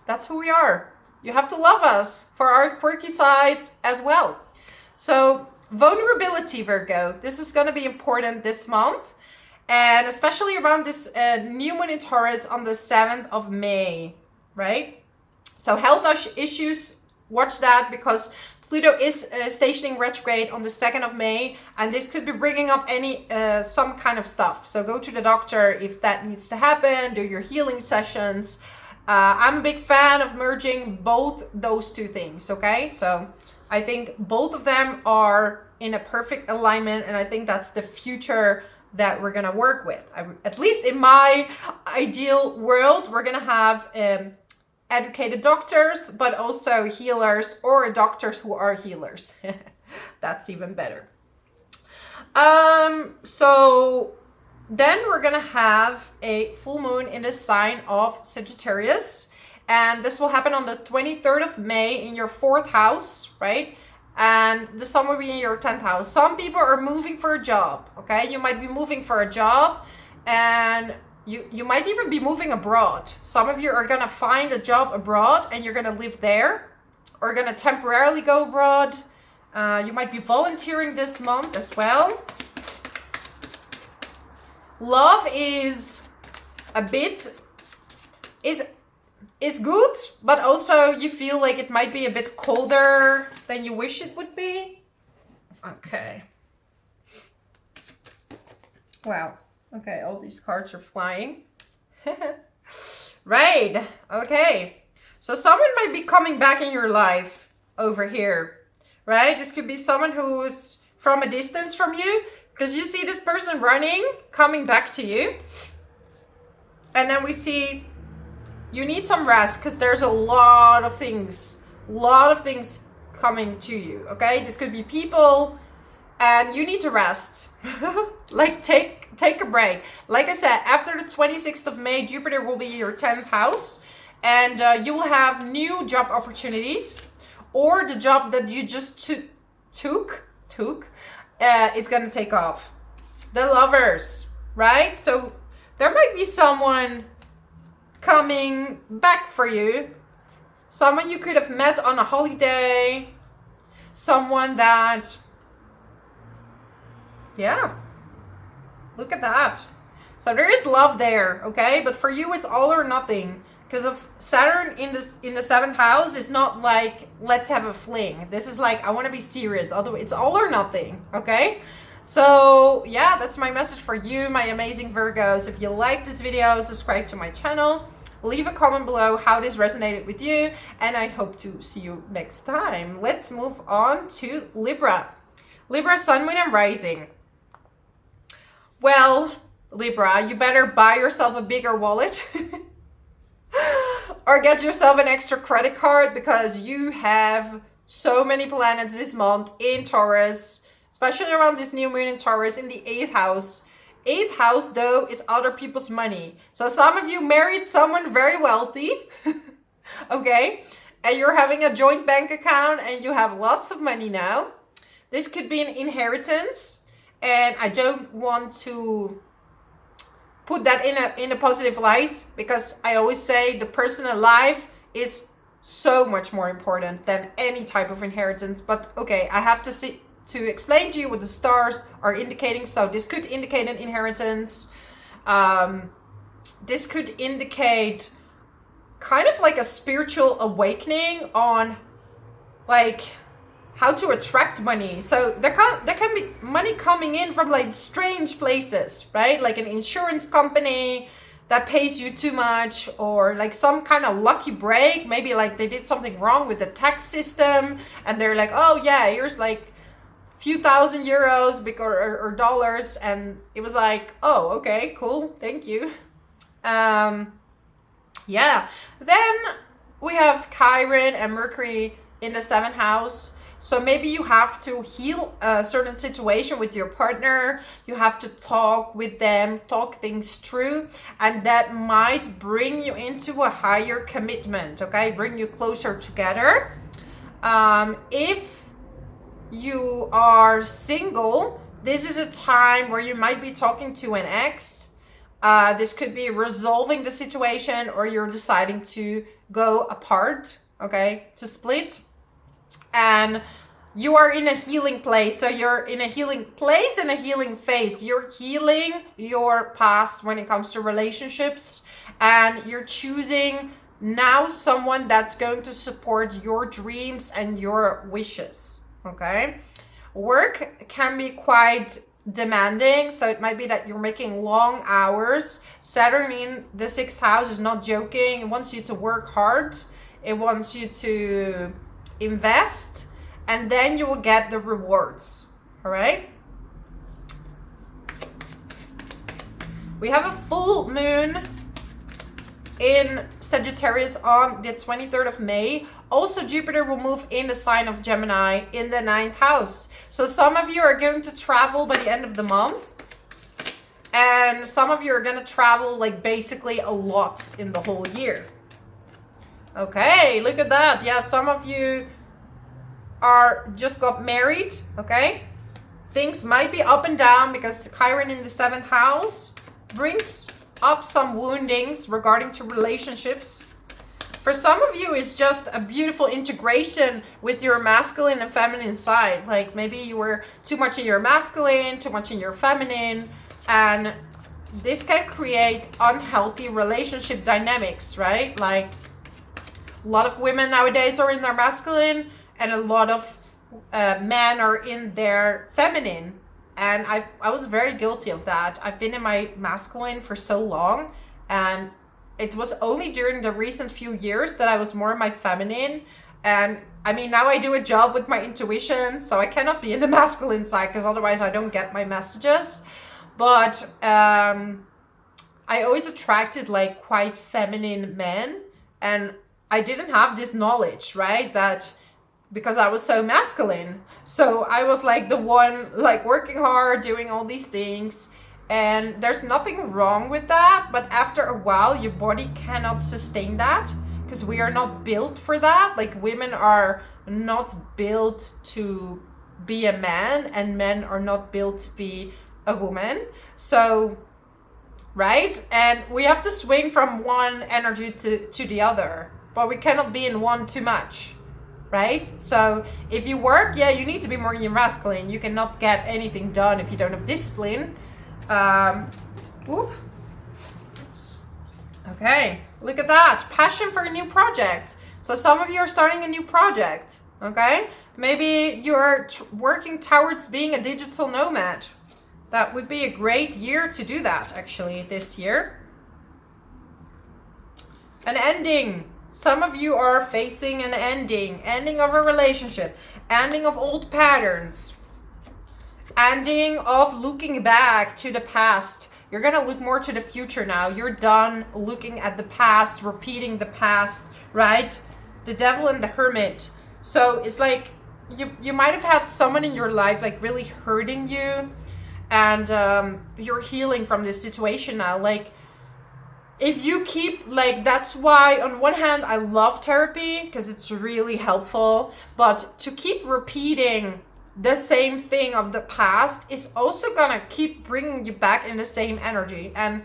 that's who we are. You have to love us for our quirky sides as well. So, vulnerability, Virgo. This is going to be important this month. And especially around this new moon in Taurus on the 7th of May, right? So health issues, watch that, because Pluto is stationing retrograde on the 2nd of May, and this could be bringing up some kind of stuff. So go to the doctor if that needs to happen, do your healing sessions. I'm a big fan of merging both those two things, okay? So I think both of them are in a perfect alignment, and I think that's the future that we're gonna work with. At least in my ideal world, we're gonna have educated doctors, but also healers, or doctors who are healers. That's even better. So then we're gonna have a full moon in the sign of Sagittarius, and this will happen on the 23rd of May in your 4th house, right? And the sun will be in your 10th house. Some people are moving for a job, okay? You might be moving for a job, and you might even be moving abroad. Some of you are gonna find a job abroad and you're gonna live there, or gonna temporarily go abroad. You might be volunteering this month as well. Love is a bit, is good, but also you feel like it might be a bit colder than you wish it would be. Okay. Wow. Okay, all these cards are flying. Right. Okay. So someone might be coming back in your life over here, right? This could be someone who's from a distance from you, because you see this person running, coming back to you. And then we see you need some rest, because there's a lot of things coming to you, okay? This could be people, and you need to rest. Like take a break. Like I said, after the 26th of May, Jupiter will be your 10th house, and you will have new job opportunities, or the job that you just took is gonna take off. The Lovers, right? So there might be someone coming back for you, someone you could have met on a holiday, someone that, yeah, look at that. So there is love there, okay? But for you, it's all or nothing, because of Saturn in the 7th house is not like, let's have a fling. This is like, I want to be serious. Otherwise, it's all or nothing, okay? So yeah, that's my message for you, my amazing Virgos. If you like this video, subscribe to my channel. Leave a comment below how this resonated with you, and I hope to see you next time. Let's move on to Libra. Libra, Sun, Moon, and Rising. Well, Libra, you better buy yourself a bigger wallet or get yourself an extra credit card, because you have so many planets this month in Taurus, especially around this new moon in Taurus in the 8th house. 8th house, though, is other people's money. So some of you married someone very wealthy, okay? And you're having a joint bank account and you have lots of money now. This could be an inheritance, and I don't want to put that in a positive light, because I always say the personal life is so much more important than any type of inheritance. But okay, I have to explain to you what the stars are indicating. So this could indicate an inheritance. This could indicate kind of like a spiritual awakening on like how to attract money. So there can be money coming in from like strange places, right? Like an insurance company that pays you too much, or like some kind of lucky break. Maybe like they did something wrong with the tax system and they're like, oh yeah, here's like few thousand euros or dollars, and it was like, oh, okay, cool, thank you. Yeah, then we have Chiron and Mercury in the 7th house. So maybe you have to heal a certain situation with your partner. You have to talk with them, talk things through, and that might bring you into a higher commitment, okay? Bring you closer together. If you are single, this is a time where you might be talking to an ex. This could be resolving the situation, or you're deciding to go apart, okay, to split. And you are in a healing place. So you're in a healing place and a healing phase. You're healing your past when it comes to relationships, and you're choosing now someone that's going to support your dreams and your wishes, okay? Work can be quite demanding, so it might be that you're making long hours. Saturn in the 6th house is not joking. It wants you to work hard. It wants you to invest, and then you will get the rewards, all right? We have a full moon in Sagittarius on the 23rd of May. Also, Jupiter will move in the sign of Gemini in the 9th house. So some of you are going to travel by the end of the month. And some of you are going to travel like basically a lot in the whole year. Okay, look at that. Yeah, some of you are just got married, okay? Things might be up and down because Chiron in the 7th house brings up some woundings regarding to relationships. For some of you, it's just a beautiful integration with your masculine and feminine side. Like maybe you were too much in your masculine, too much in your feminine, and this can create unhealthy relationship dynamics, right? Like a lot of women nowadays are in their masculine and a lot of men are in their feminine. And I was very guilty of that. I've been in my masculine for so long, and it was only during the recent few years that I was more in my feminine. And I mean, now I do a job with my intuition, so I cannot be in the masculine side because otherwise I don't get my messages. But I always attracted like quite feminine men, and I didn't have this knowledge, right? That because I was so masculine. So I was like the one like working hard, doing all these things. And there's nothing wrong with that. But after a while, your body cannot sustain that because we are not built for that. Like women are not built to be a man and men are not built to be a woman. So, right? And we have to swing from one energy to the other, but we cannot be in one too much. Right? So if you work, yeah, you need to be more in your masculine. You cannot get anything done if you don't have discipline. Okay, look at that. Passion for a new project. So some of you are starting a new project. Okay, maybe you're working towards being a digital nomad. That would be a great year to do that, actually, this year. An ending. Some of you are facing an ending of a relationship, ending of old patterns, ending of looking back to the past. You're going to look more to the future now. You're done looking at the past, repeating the past, right? The Devil and the Hermit. So it's like you might have had someone in your life like really hurting you, and you're healing from this situation now. Like, if you keep, like, that's why on one hand I love therapy because it's really helpful, but to keep repeating the same thing of the past is also gonna keep bringing you back in the same energy. And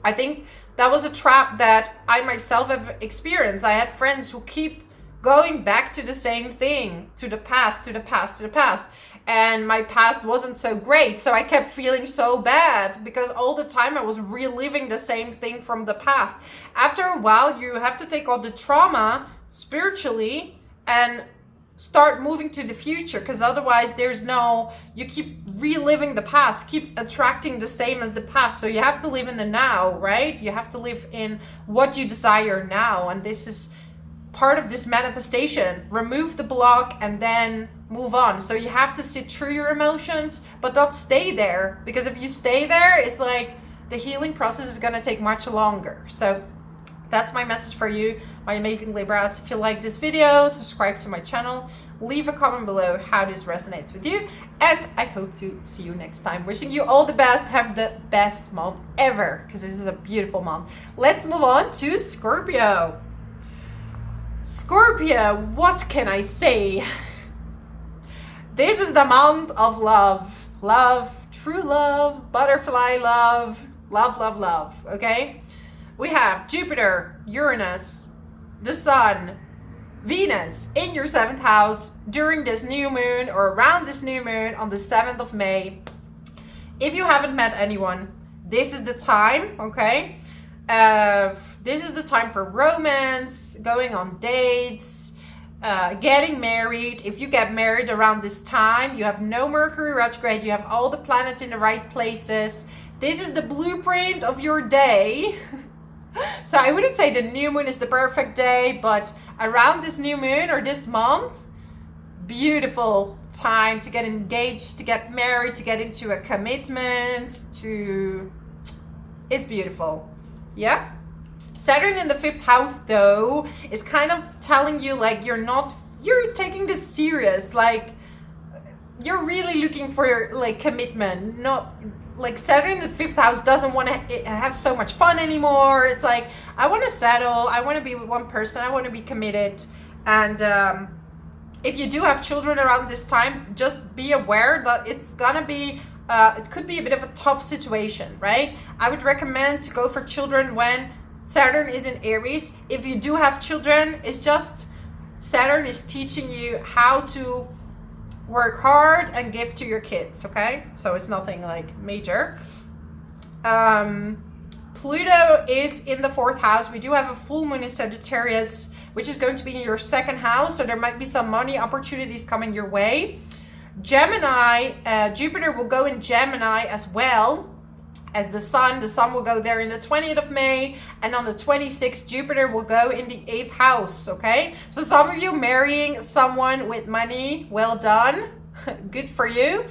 I think that was a trap that I myself have experienced. I had friends who keep going back to the same thing, to the past, to the past, to the past. And my past wasn't so great, so I kept feeling so bad because all the time I was reliving the same thing from the past. After a while, you have to take all the trauma spiritually and start moving to the future, because otherwise you keep reliving the past, keep attracting the same as the past. So you have to live in the now, right? You have to live in what you desire now, and this is part of this manifestation. Remove the block and then move on. So you have to sit through your emotions, but not stay there, because if you stay there, it's like the healing process is going to take much longer. So that's my message for you, my amazing Libras. If you like this video, subscribe to my channel, leave a comment below how this resonates with you, and I hope to see you next time. Wishing you all the best. Have the best month ever, because this is a beautiful month. Let's move on to Scorpio. Scorpio, what can I say? This is the month of love. Love, true love, butterfly love, love, love, love, okay? We have Jupiter, Uranus, the Sun, Venus in your 7th house during this new moon, or around this new moon on the 7th of May. If you haven't met anyone, this is the time, okay? This is the time for romance, going on dates, getting married. If you get married around this time, you have no Mercury retrograde, you have all the planets in the right places. This is the blueprint of your day. So I wouldn't say the new moon is the perfect day, but around this new moon or this month, beautiful time to get engaged, to get married, to get into a commitment, it's beautiful. Yeah. Saturn in the 5th house though is kind of telling you like you're taking this serious, like you're really looking for like commitment. Not like Saturn in the 5th house doesn't want to have so much fun anymore. It's like, I want to settle, I want to be with one person, I want to be committed. And if you do have children around this time, just be aware that it's gonna be it could be a bit of a tough situation, right? I would recommend to go for children when Saturn is in Aries. If you do have children, it's just Saturn is teaching you how to work hard and give to your kids, okay? So it's nothing like major. Pluto is in the 4th house. We do have a full moon in Sagittarius, which is going to be in your 2nd house. So there might be some money opportunities coming your way. Gemini, Jupiter will go in Gemini as well as the sun. The sun will go there in the 20th of May. And on the 26th, Jupiter will go in the 8th house, okay? So some of you marrying someone with money, well done. Good for you.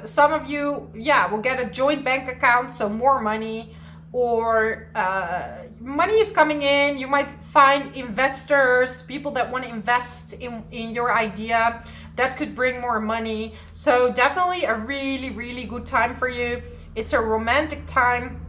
Some of you, yeah, will get a joint bank account, so more money. Or money is coming in. You might find investors, people that want to invest in your idea. That could bring more money. So definitely a really, really good time for you. It's a romantic time.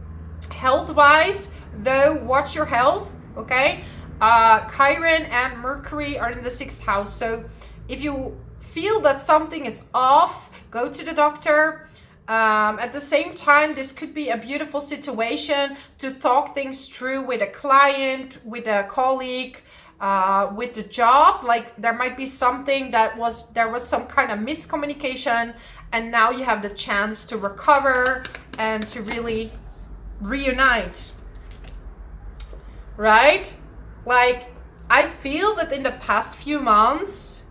Health-wise, though, watch your health, okay? Chiron and Mercury are in the 6th house. So if you feel that something is off, go to the doctor. At the same time, this could be a beautiful situation to talk things through with a client, with a colleague, with the job. Like there might be something there was some kind of miscommunication, and now you have the chance to recover and to really reunite, right? Like I feel that in the past few months,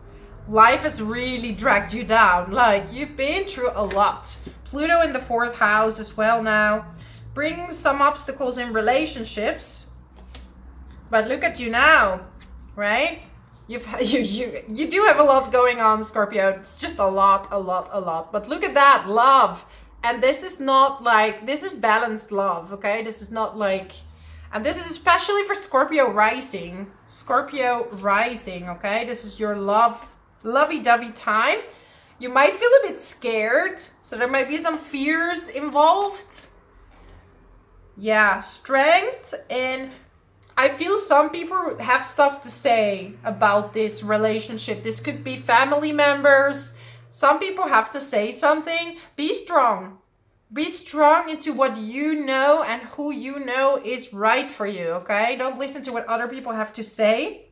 life has really dragged you down. Like you've been through a lot. Pluto in the 4th house as well now, brings some obstacles in relationships. But look at you now, right? You do have a lot going on, Scorpio. It's just a lot. But look at that, love. And this is not like, this is balanced love, okay? This is not like, and this is especially for Scorpio rising. Scorpio rising, okay? This is your lovey-dovey time. You might feel a bit scared, so there might be some fears involved. Yeah, strength, and I feel some people have stuff to say about this relationship. This could be family members. Some people have to say something. Be strong. Be strong into what you know and who you know is right for you, okay? Don't listen to what other people have to say.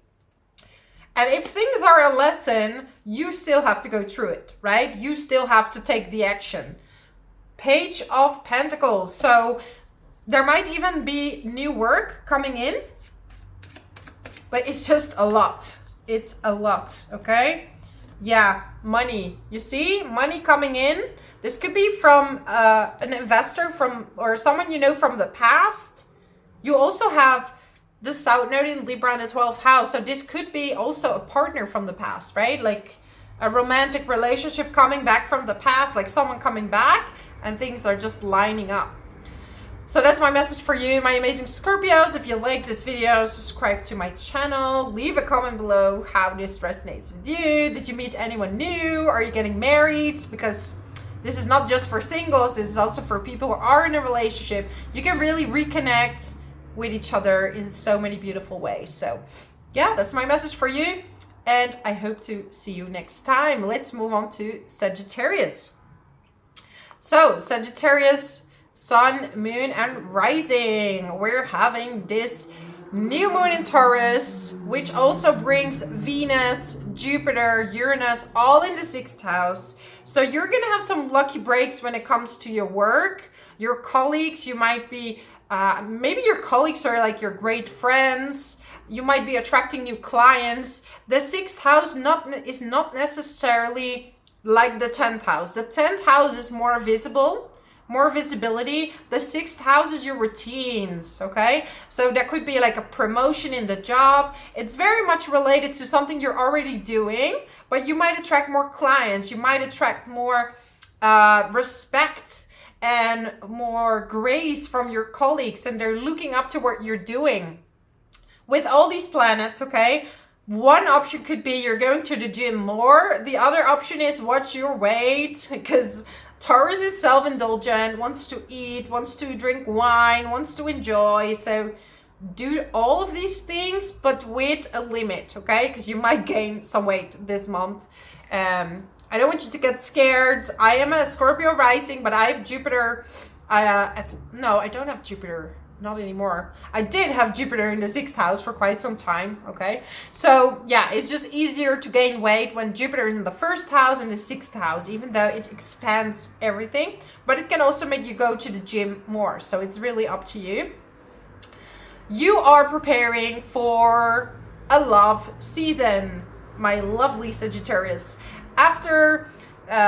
And if things are a lesson, you still have to go through it, right? You still have to take the action. Page of Pentacles. So there might even be new work coming in, but it's just a lot. It's a lot, okay? Yeah, money. You see, money coming in. This could be from an investor or someone you know from the past. You also have the South Node in Libra in the 12th house. So this could be also a partner from the past, right? Like a romantic relationship coming back from the past, like someone coming back and things are just lining up. So that's my message for you, my amazing Scorpios. If you like this video, subscribe to my channel. Leave a comment below how this resonates with you. Did you meet anyone new? Are you getting married? Because this is not just for singles. This is also for people who are in a relationship. You can really reconnect with each other in so many beautiful ways. So yeah, that's my message for you, and I hope to see you next time. Let's move on to Sagittarius. So Sagittarius, sun, moon, and rising. We're having this new moon in Taurus, which also brings Venus, Jupiter, Uranus, all in the 6th house. So you're gonna have some lucky breaks when it comes to your work, your colleagues. You might be Maybe your colleagues are like your great friends. You might be attracting new clients. The sixth house is not necessarily like the 10th house. The 10th house is more visible, more visibility. The sixth house is your routines, okay? So that could be like a promotion in the job. It's very much related to something you're already doing, but you might attract more clients. You might attract more respect and more grace from your colleagues, and they're looking up to what you're doing. With all these planets, okay, one option could be you're going to the gym more. The other option is watch your weight, because Taurus is self-indulgent, wants to eat, wants to drink wine, wants to enjoy. So do all of these things, but with a limit, okay? Because you might gain some weight this month. I don't want you to get scared. I am a Scorpio rising, but I have Jupiter. No, I don't have Jupiter. Not anymore. I did have Jupiter in the 6th house for quite some time, okay? So, yeah, it's just easier to gain weight when Jupiter is in the 1st house and the 6th house, even though it expands everything. But it can also make you go to the gym more, so it's really up to you. You are preparing for a love season, my lovely Sagittarius. After,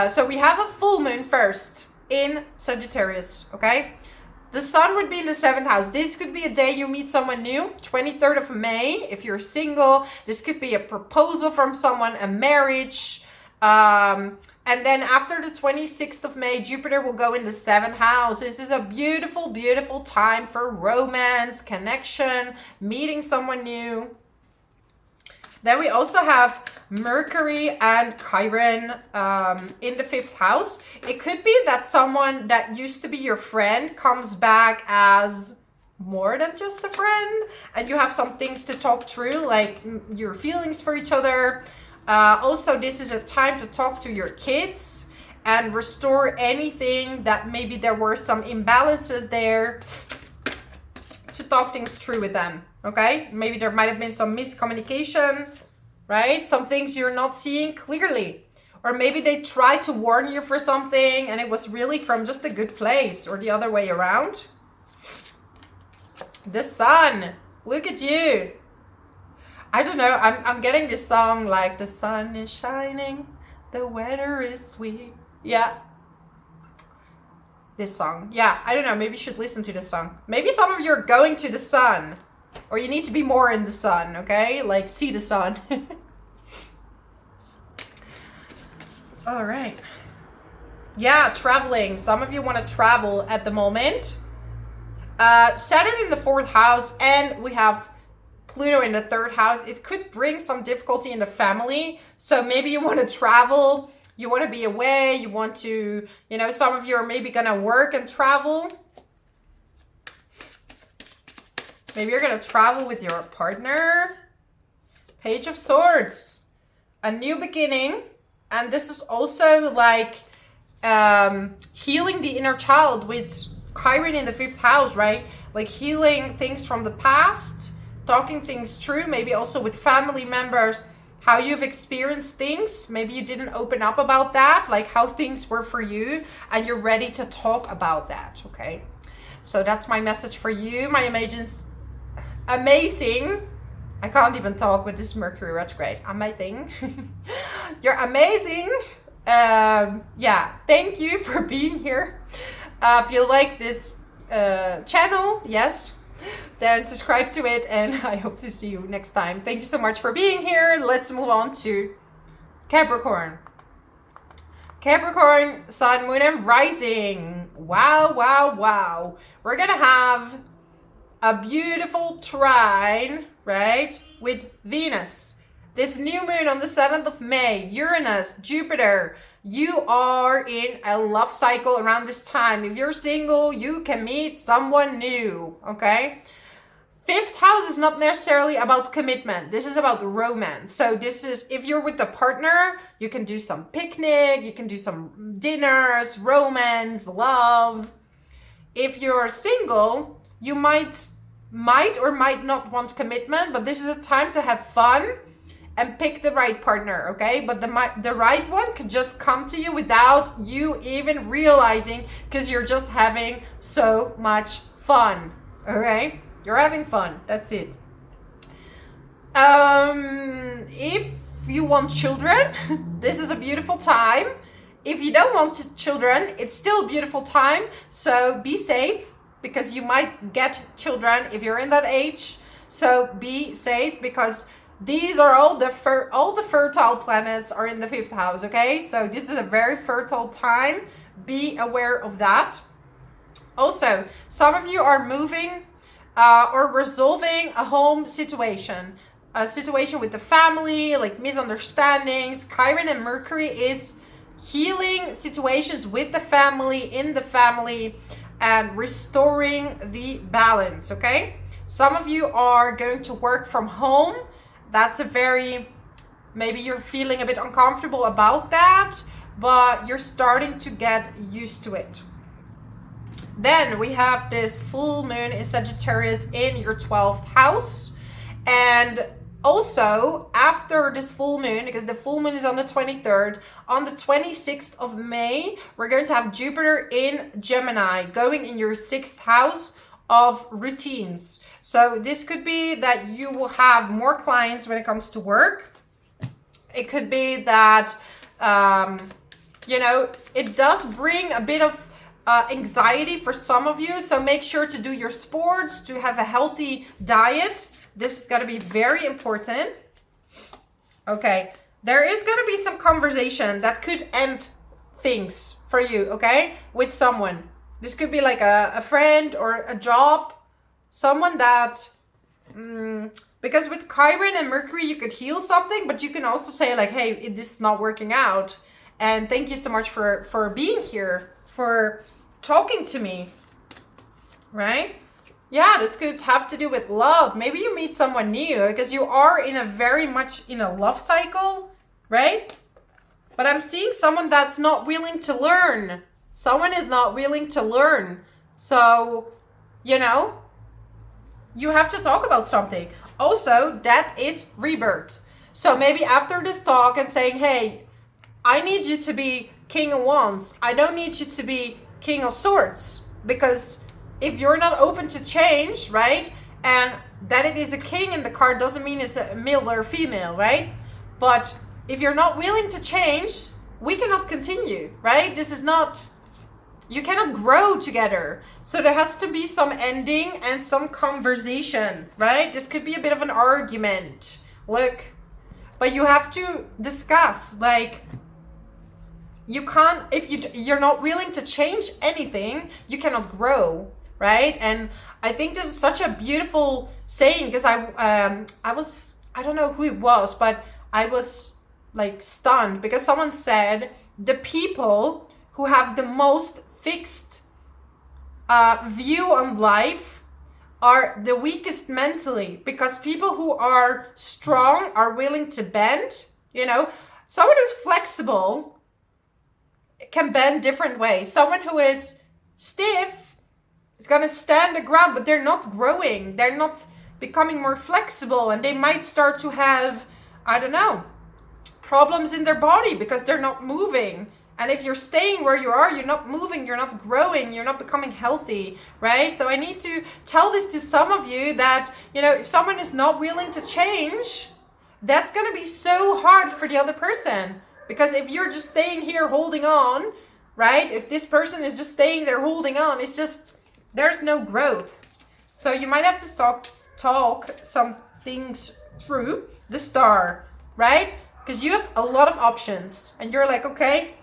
so we have a full moon first in Sagittarius, okay? The sun would be in the 7th house. This could be a day you meet someone new, 23rd of May, if you're single. This could be a proposal from someone, a marriage. And then after the 26th of May, Jupiter will go in the 7th house. This is a beautiful, beautiful time for romance, connection, meeting someone new. Then we also have Mercury and Chiron in the 5th house. It could be that someone that used to be your friend comes back as more than just a friend, and you have some things to talk through, like your feelings for each other. Also, this is a time to talk to your kids and restore anything that maybe there were some imbalances there, to talk things through with them. Okay, maybe there might have been some miscommunication, right? Some things you're not seeing clearly. Or maybe they tried to warn you for something and it was really from just a good place, or the other way around. The sun, look at you. I don't know, I'm getting this song like the sun is shining, the weather is sweet. Yeah. This song. Yeah, I don't know, maybe you should listen to this song. Maybe some of you are going to the sun. Or you need to be more in the sun, okay? Like, see the sun. All right. Yeah, traveling. Some of you want to travel at the moment. Saturn in the 4th house, and we have Pluto in the 3rd house. It could bring some difficulty in the family. So maybe you want to travel. You want to be away. You want to, you know, some of you are maybe going to work and travel. Maybe you're going to travel with your partner. Page of Swords. A new beginning. And this is also like healing the inner child with Chiron in the 5th house, right? Like healing things from the past. Talking things through. Maybe also with family members. How you've experienced things. Maybe you didn't open up about that. Like how things were for you. And you're ready to talk about that, okay? So that's my message for you, my amazing. I can't even talk with this Mercury retrograde. Amazing. You're amazing. Yeah, thank you for being here. If you like this channel, yes, then subscribe to it, and I hope to see you next time. Thank you so much for being here. Let's move on to Capricorn. Capricorn, Sun, Moon, and Rising. Wow, wow, wow. We're gonna have a beautiful trine, right, with Venus. This new moon on the 7th of May, Uranus, Jupiter. You are in a love cycle around this time. If you're single, you can meet someone new, okay? 5th house is not necessarily about commitment. This is about romance. So this is, if you're with a partner, you can do some picnic, you can do some dinners, romance, love. If you're single, you might or might not want commitment, but this is a time to have fun and pick the right partner, okay? But the right one could just come to you without you even realizing, because you're just having so much fun, Okay, you're having fun. That's it. If you want children, this is a beautiful time. If you don't want children, it's still a beautiful time. So be safe, because you might get children if you're in that age. So be safe, because these are all the fertile planets are in the 5th house. Okay, so this is a very fertile time. Be aware of that. Also, some of you are moving or resolving a home situation. A situation with the family, like misunderstandings. Chiron and Mercury is healing situations with the family, in the family, and restoring the balance, okay? Some of you are going to work from home. That's a very, maybe you're feeling a bit uncomfortable about that, but you're starting to get used to it. Then we have this full moon in Sagittarius in your 12th house. And also, after this full moon, because the full moon is on the 23rd, on the 26th of May, we're going to have Jupiter in Gemini, going in your 6th house of routines. So this could be that you will have more clients when it comes to work. It could be that, you know, it does bring a bit of anxiety for some of you. So make sure to do your sports, to have a healthy diet. This is going to be very important. Okay, there is going to be some conversation that could end things for you, okay, with someone. This could be like a friend or a job, someone that, because with Chiron and Mercury, you could heal something, but you can also say like, hey, this is not working out. And thank you so much for being here, for talking to me, right? Yeah, this could have to do with love. Maybe you meet someone new, because you are in a very much in a love cycle, right? But I'm seeing someone that's not willing to learn. Someone is not willing to learn. So, you know, you have to talk about something. Also, death is rebirth. So maybe after this talk and saying, hey, I need you to be King of Wands. I don't need you to be King of Swords, because if you're not open to change, right, and that it is a king in the card doesn't mean it's a male or a female, right? But if you're not willing to change, we cannot continue, right? This is not, you cannot grow together. So there has to be some ending and some conversation, right? This could be a bit of an argument. Look, but you have to discuss, like, you can't, if you're not willing to change anything, you cannot grow, right? And I think this is such a beautiful saying, because I don't know who it was, but I was like stunned, because someone said the people who have the most fixed view on life are the weakest mentally, because people who are strong are willing to bend, you know. Someone who's flexible can bend different ways. Someone who is stiff is going to stand the ground, but they're not growing. They're not becoming more flexible, and they might start to have, I don't know, problems in their body because they're not moving. And if you're staying where you are, you're not moving, you're not growing, you're not becoming healthy, right? So I need to tell this to some of you that, you know, if someone is not willing to change, that's going to be so hard for the other person. Because if you're just staying here holding on, right? If this person is just staying there holding on, it's just, there's no growth. So you might have to talk some things through the star, right? Because you have a lot of options and you're like, okay,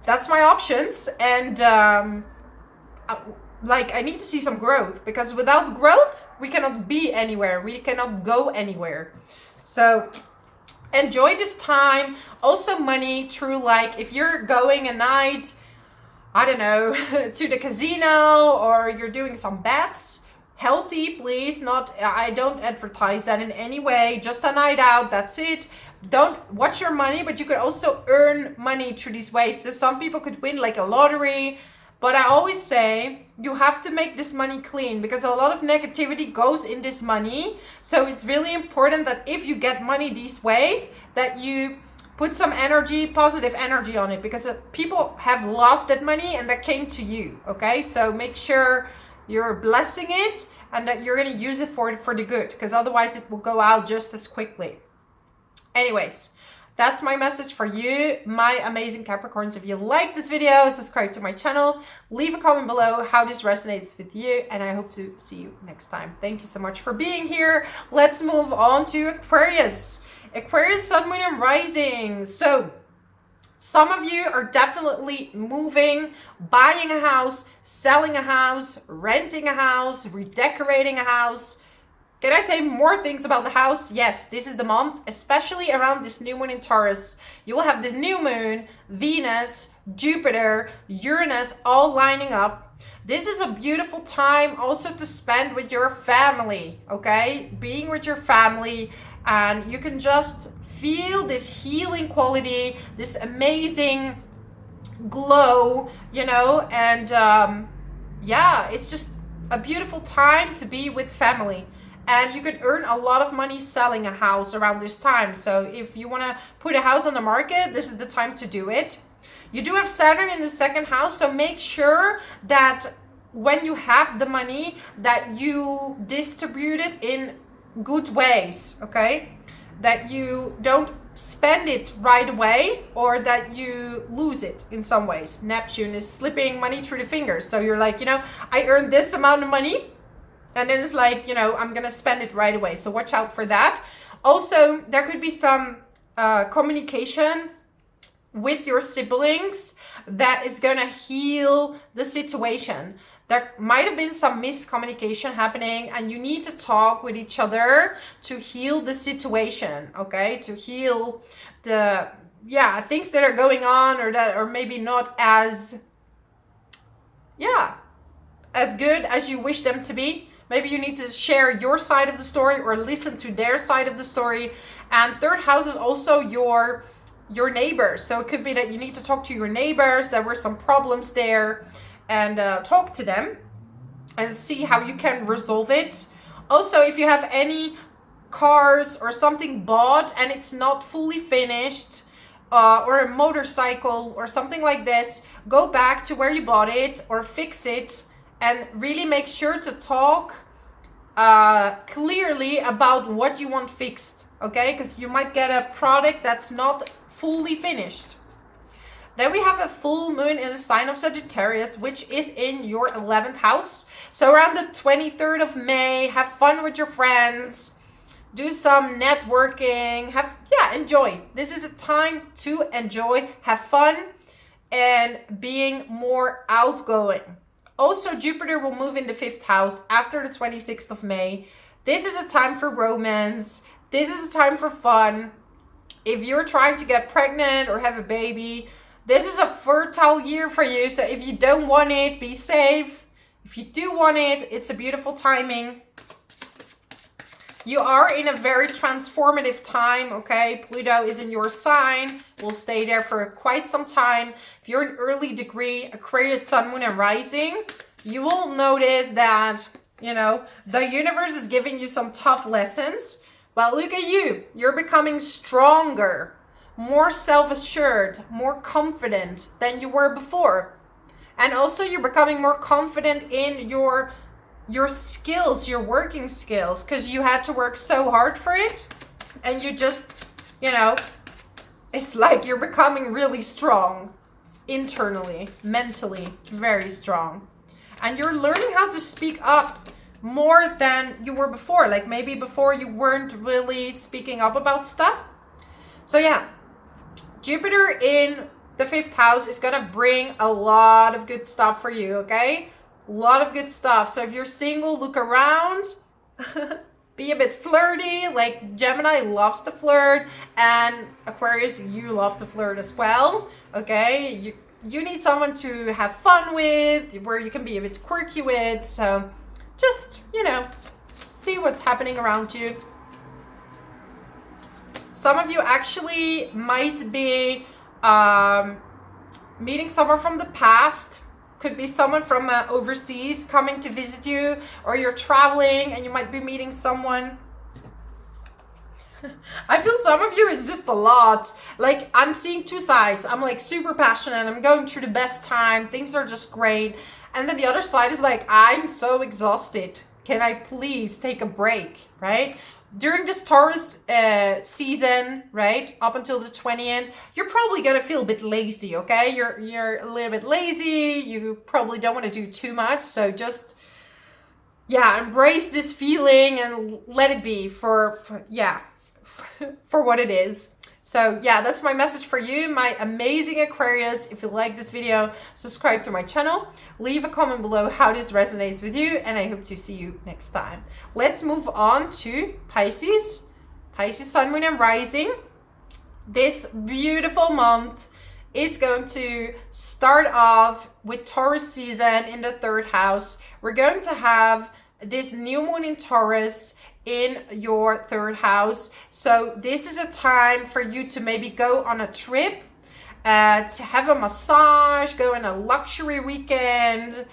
that's my options. And like, I need to see some growth, because without growth, we cannot be anywhere. We cannot go anywhere. So enjoy this time. Also money, true, like if you're going a night, I don't know, to the casino, or you're doing some bets, healthy, please, not, I don't advertise that in any way, just a night out, that's it. Don't watch your money, but you could also earn money through these ways. So some people could win like a lottery, but I always say you have to make this money clean, because a lot of negativity goes in this money. So it's really important that if you get money these ways, that you put some energy, positive energy on it, because people have lost that money and that came to you, okay? So make sure you're blessing it and that you're going to use it for the good, because otherwise it will go out just as quickly. Anyways, that's my message for you, my amazing Capricorns. If you like this video, subscribe to my channel, leave a comment below how this resonates with you, and I hope to see you next time. Thank you so much for being here. Let's move on to Aquarius. Aquarius, Sun, Moon, and Rising. So some of you are definitely moving, buying a house, selling a house, renting a house, redecorating a house. Can I say more things about the house? Yes, this is the month, especially around this new moon in Taurus. You will have this new moon, Venus, Jupiter, Uranus, all lining up. This is a beautiful time also to spend with your family, okay? Being with your family, and you can just feel this healing quality, this amazing glow, you know, and yeah, it's just a beautiful time to be with family. And you could earn a lot of money selling a house around this time. So if you want to put a house on the market, this is the time to do it. You do have Saturn in the second house, so make sure that when you have the money, that you distribute it in good ways, okay? That you don't spend it right away, or that you lose it in some ways. Neptune is slipping money through the fingers. So you're like, you know, I earned this amount of money, and then it's like, you know, I'm going to spend it right away. So watch out for that. Also, there could be some communication with your siblings that is going to heal the situation. There might have been some miscommunication happening, and you need to talk with each other to heal the situation, okay? To heal the, yeah, things that are going on, or that are maybe not as, yeah, as good as you wish them to be. Maybe you need to share your side of the story or listen to their side of the story. And third house is also your neighbors. So it could be that you need to talk to your neighbors. There were some problems there, and talk to them and see how you can resolve it. Also, if you have any cars or something bought and it's not fully finished, or a motorcycle or something like this, go back to where you bought it or fix it. And really make sure to talk clearly about what you want fixed, okay? Because you might get a product that's not fully finished. Then we have a full moon in the sign of Sagittarius, which is in your 11th house. So around the 23rd of May, have fun with your friends, do some networking, enjoy. This is a time to enjoy, have fun, and being more outgoing. Also, Jupiter will move in the 5th house after the 26th of May. This is a time for romance. This is a time for fun. If you're trying to get pregnant or have a baby, this is a fertile year for you. So if you don't want it, be safe. If you do want it, it's a beautiful timing. You are in a very transformative time, okay? Pluto is in your sign. Will stay there for quite some time. If you're an early degree, Aquarius, Sun, Moon, and Rising, you will notice that, you know, the universe is giving you some tough lessons. But look at you. You're becoming stronger, more self-assured, more confident than you were before. And also you're becoming more confident in your skills, your working skills, because you had to work so hard for it, and you just, you know, it's like you're becoming really strong internally, mentally, very strong. And you're learning how to speak up more than you were before. Like maybe before you weren't really speaking up about stuff. So yeah, Jupiter in the 5th house is gonna bring a lot of good stuff for you, okay? A lot of good stuff. So if you're single, look around. Be a bit flirty. Like Gemini loves to flirt, and Aquarius, you love to flirt as well. Okay, you need someone to have fun with, where you can be a bit quirky with. So just, you know, see what's happening around you. Some of you actually might be meeting someone from the past. Could be someone from overseas coming to visit you, or you're traveling and you might be meeting someone. I feel some of you is just a lot. Like I'm seeing two sides. I'm like super passionate. I'm going through the best time. Things are just great. And then the other side is like, I'm so exhausted. Can I please take a break, right? During this Taurus season, right, up until the 20th, you're probably gonna feel a bit lazy, okay? You're a little bit lazy. You probably don't want to do too much, so just embrace this feeling and let it be for what it is. So that's my message for you, my amazing Aquarius. If you like this video, subscribe to my channel, leave a comment below how this resonates with you, and I hope to see you next time. Let's move on to Pisces. Pisces Sun, Moon, and Rising. This beautiful month is going to start off with Taurus season in the 3rd house. We're going to have this new moon in Taurus in your 3rd house. So this is a time for you to maybe go on a trip, to have a massage, go on a luxury weekend.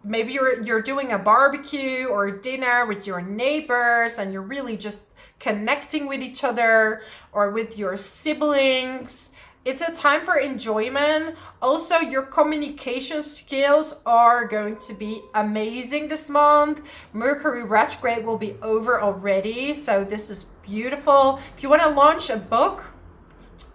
Maybe you're doing a barbecue or a dinner with your neighbors and you're really just connecting with each other or with your siblings. It's a time for enjoyment. Also, your communication skills are going to be amazing this month. Mercury retrograde will be over already, so this is beautiful. If you want to launch a book,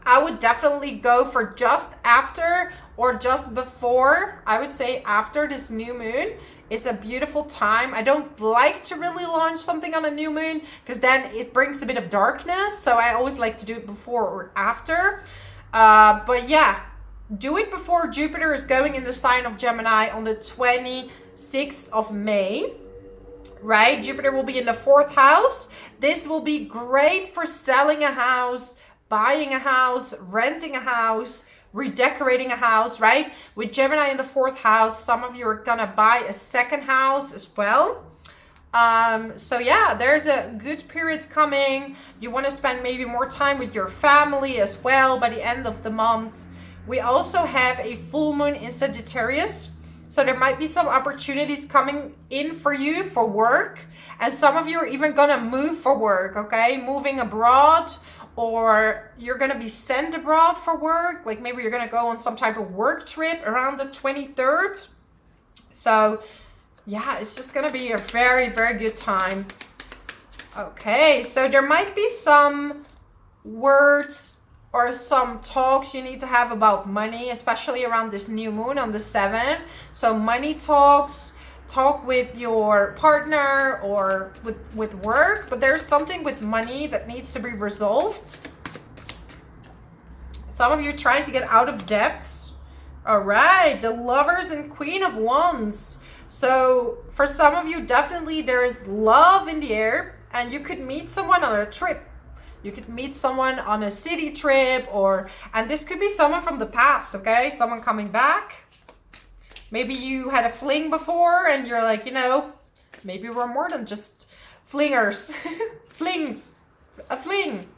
I would definitely go for just after or just before. I would say after this new moon is a beautiful time. I don't like to really launch something on a new moon because then it brings a bit of darkness, so I always like to do it before or after. But do it before Jupiter is going in the sign of Gemini on the 26th of May, right? Jupiter will be in the 4th house. This will be great for selling a house, buying a house, renting a house, redecorating a house, right? With Gemini in the 4th house, some of you are gonna buy a 2nd house as well. So there's a good period coming. You want to spend maybe more time with your family as well by the end of the month. We also have a full moon in Sagittarius. So there might be some opportunities coming in for you for work. And some of you are even going to move for work, okay? Moving abroad, or you're going to be sent abroad for work. Like maybe you're going to go on some type of work trip around the 23rd. So it's just going to be a very, very good time. Okay, so there might be some words or some talks you need to have about money, especially around this new moon on the 7th. So money talks, talk with your partner or with work, but there's something with money that needs to be resolved. Some of you are trying to get out of debts. All right, the Lovers and Queen of Wands. So for some of you, definitely there is love in the air, and you could meet someone on a trip. You could meet someone on a city trip, and this could be someone from the past, okay? Someone coming back. Maybe you had a fling before and you're like, maybe we're more than just flingers. Flings. A fling.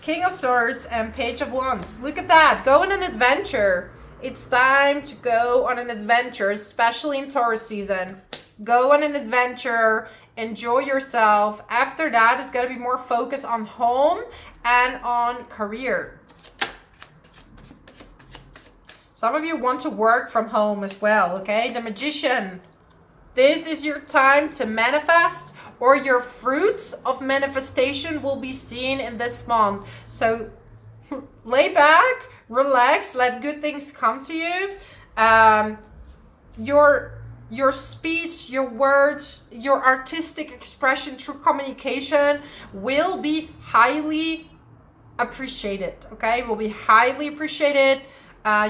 King of Swords and Page of Wands. Look at that. Go on an adventure. It's time to go on an adventure, especially in Taurus season. Go on an adventure, enjoy yourself. After that, it's going to be more focused on home and on career. Some of you want to work from home as well, okay? The Magician. This is your time to manifest, or your fruits of manifestation will be seen in this month. So lay back, relax, let good things come to you. Your speech, your words, your artistic expression through communication will be highly appreciated, okay? Will be highly appreciated.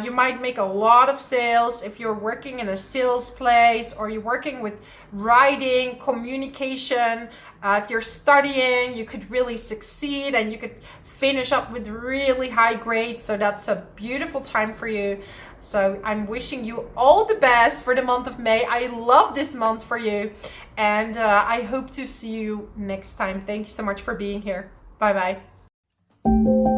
You might make a lot of sales if you're working in a sales place, or you're working with writing, communication. If you're studying, you could really succeed and you could finish up with really high grades. So that's a beautiful time for you. So I'm wishing you all the best for the month of May. I love this month for you, and I hope to see you next time. Thank you so much for being here. Bye bye.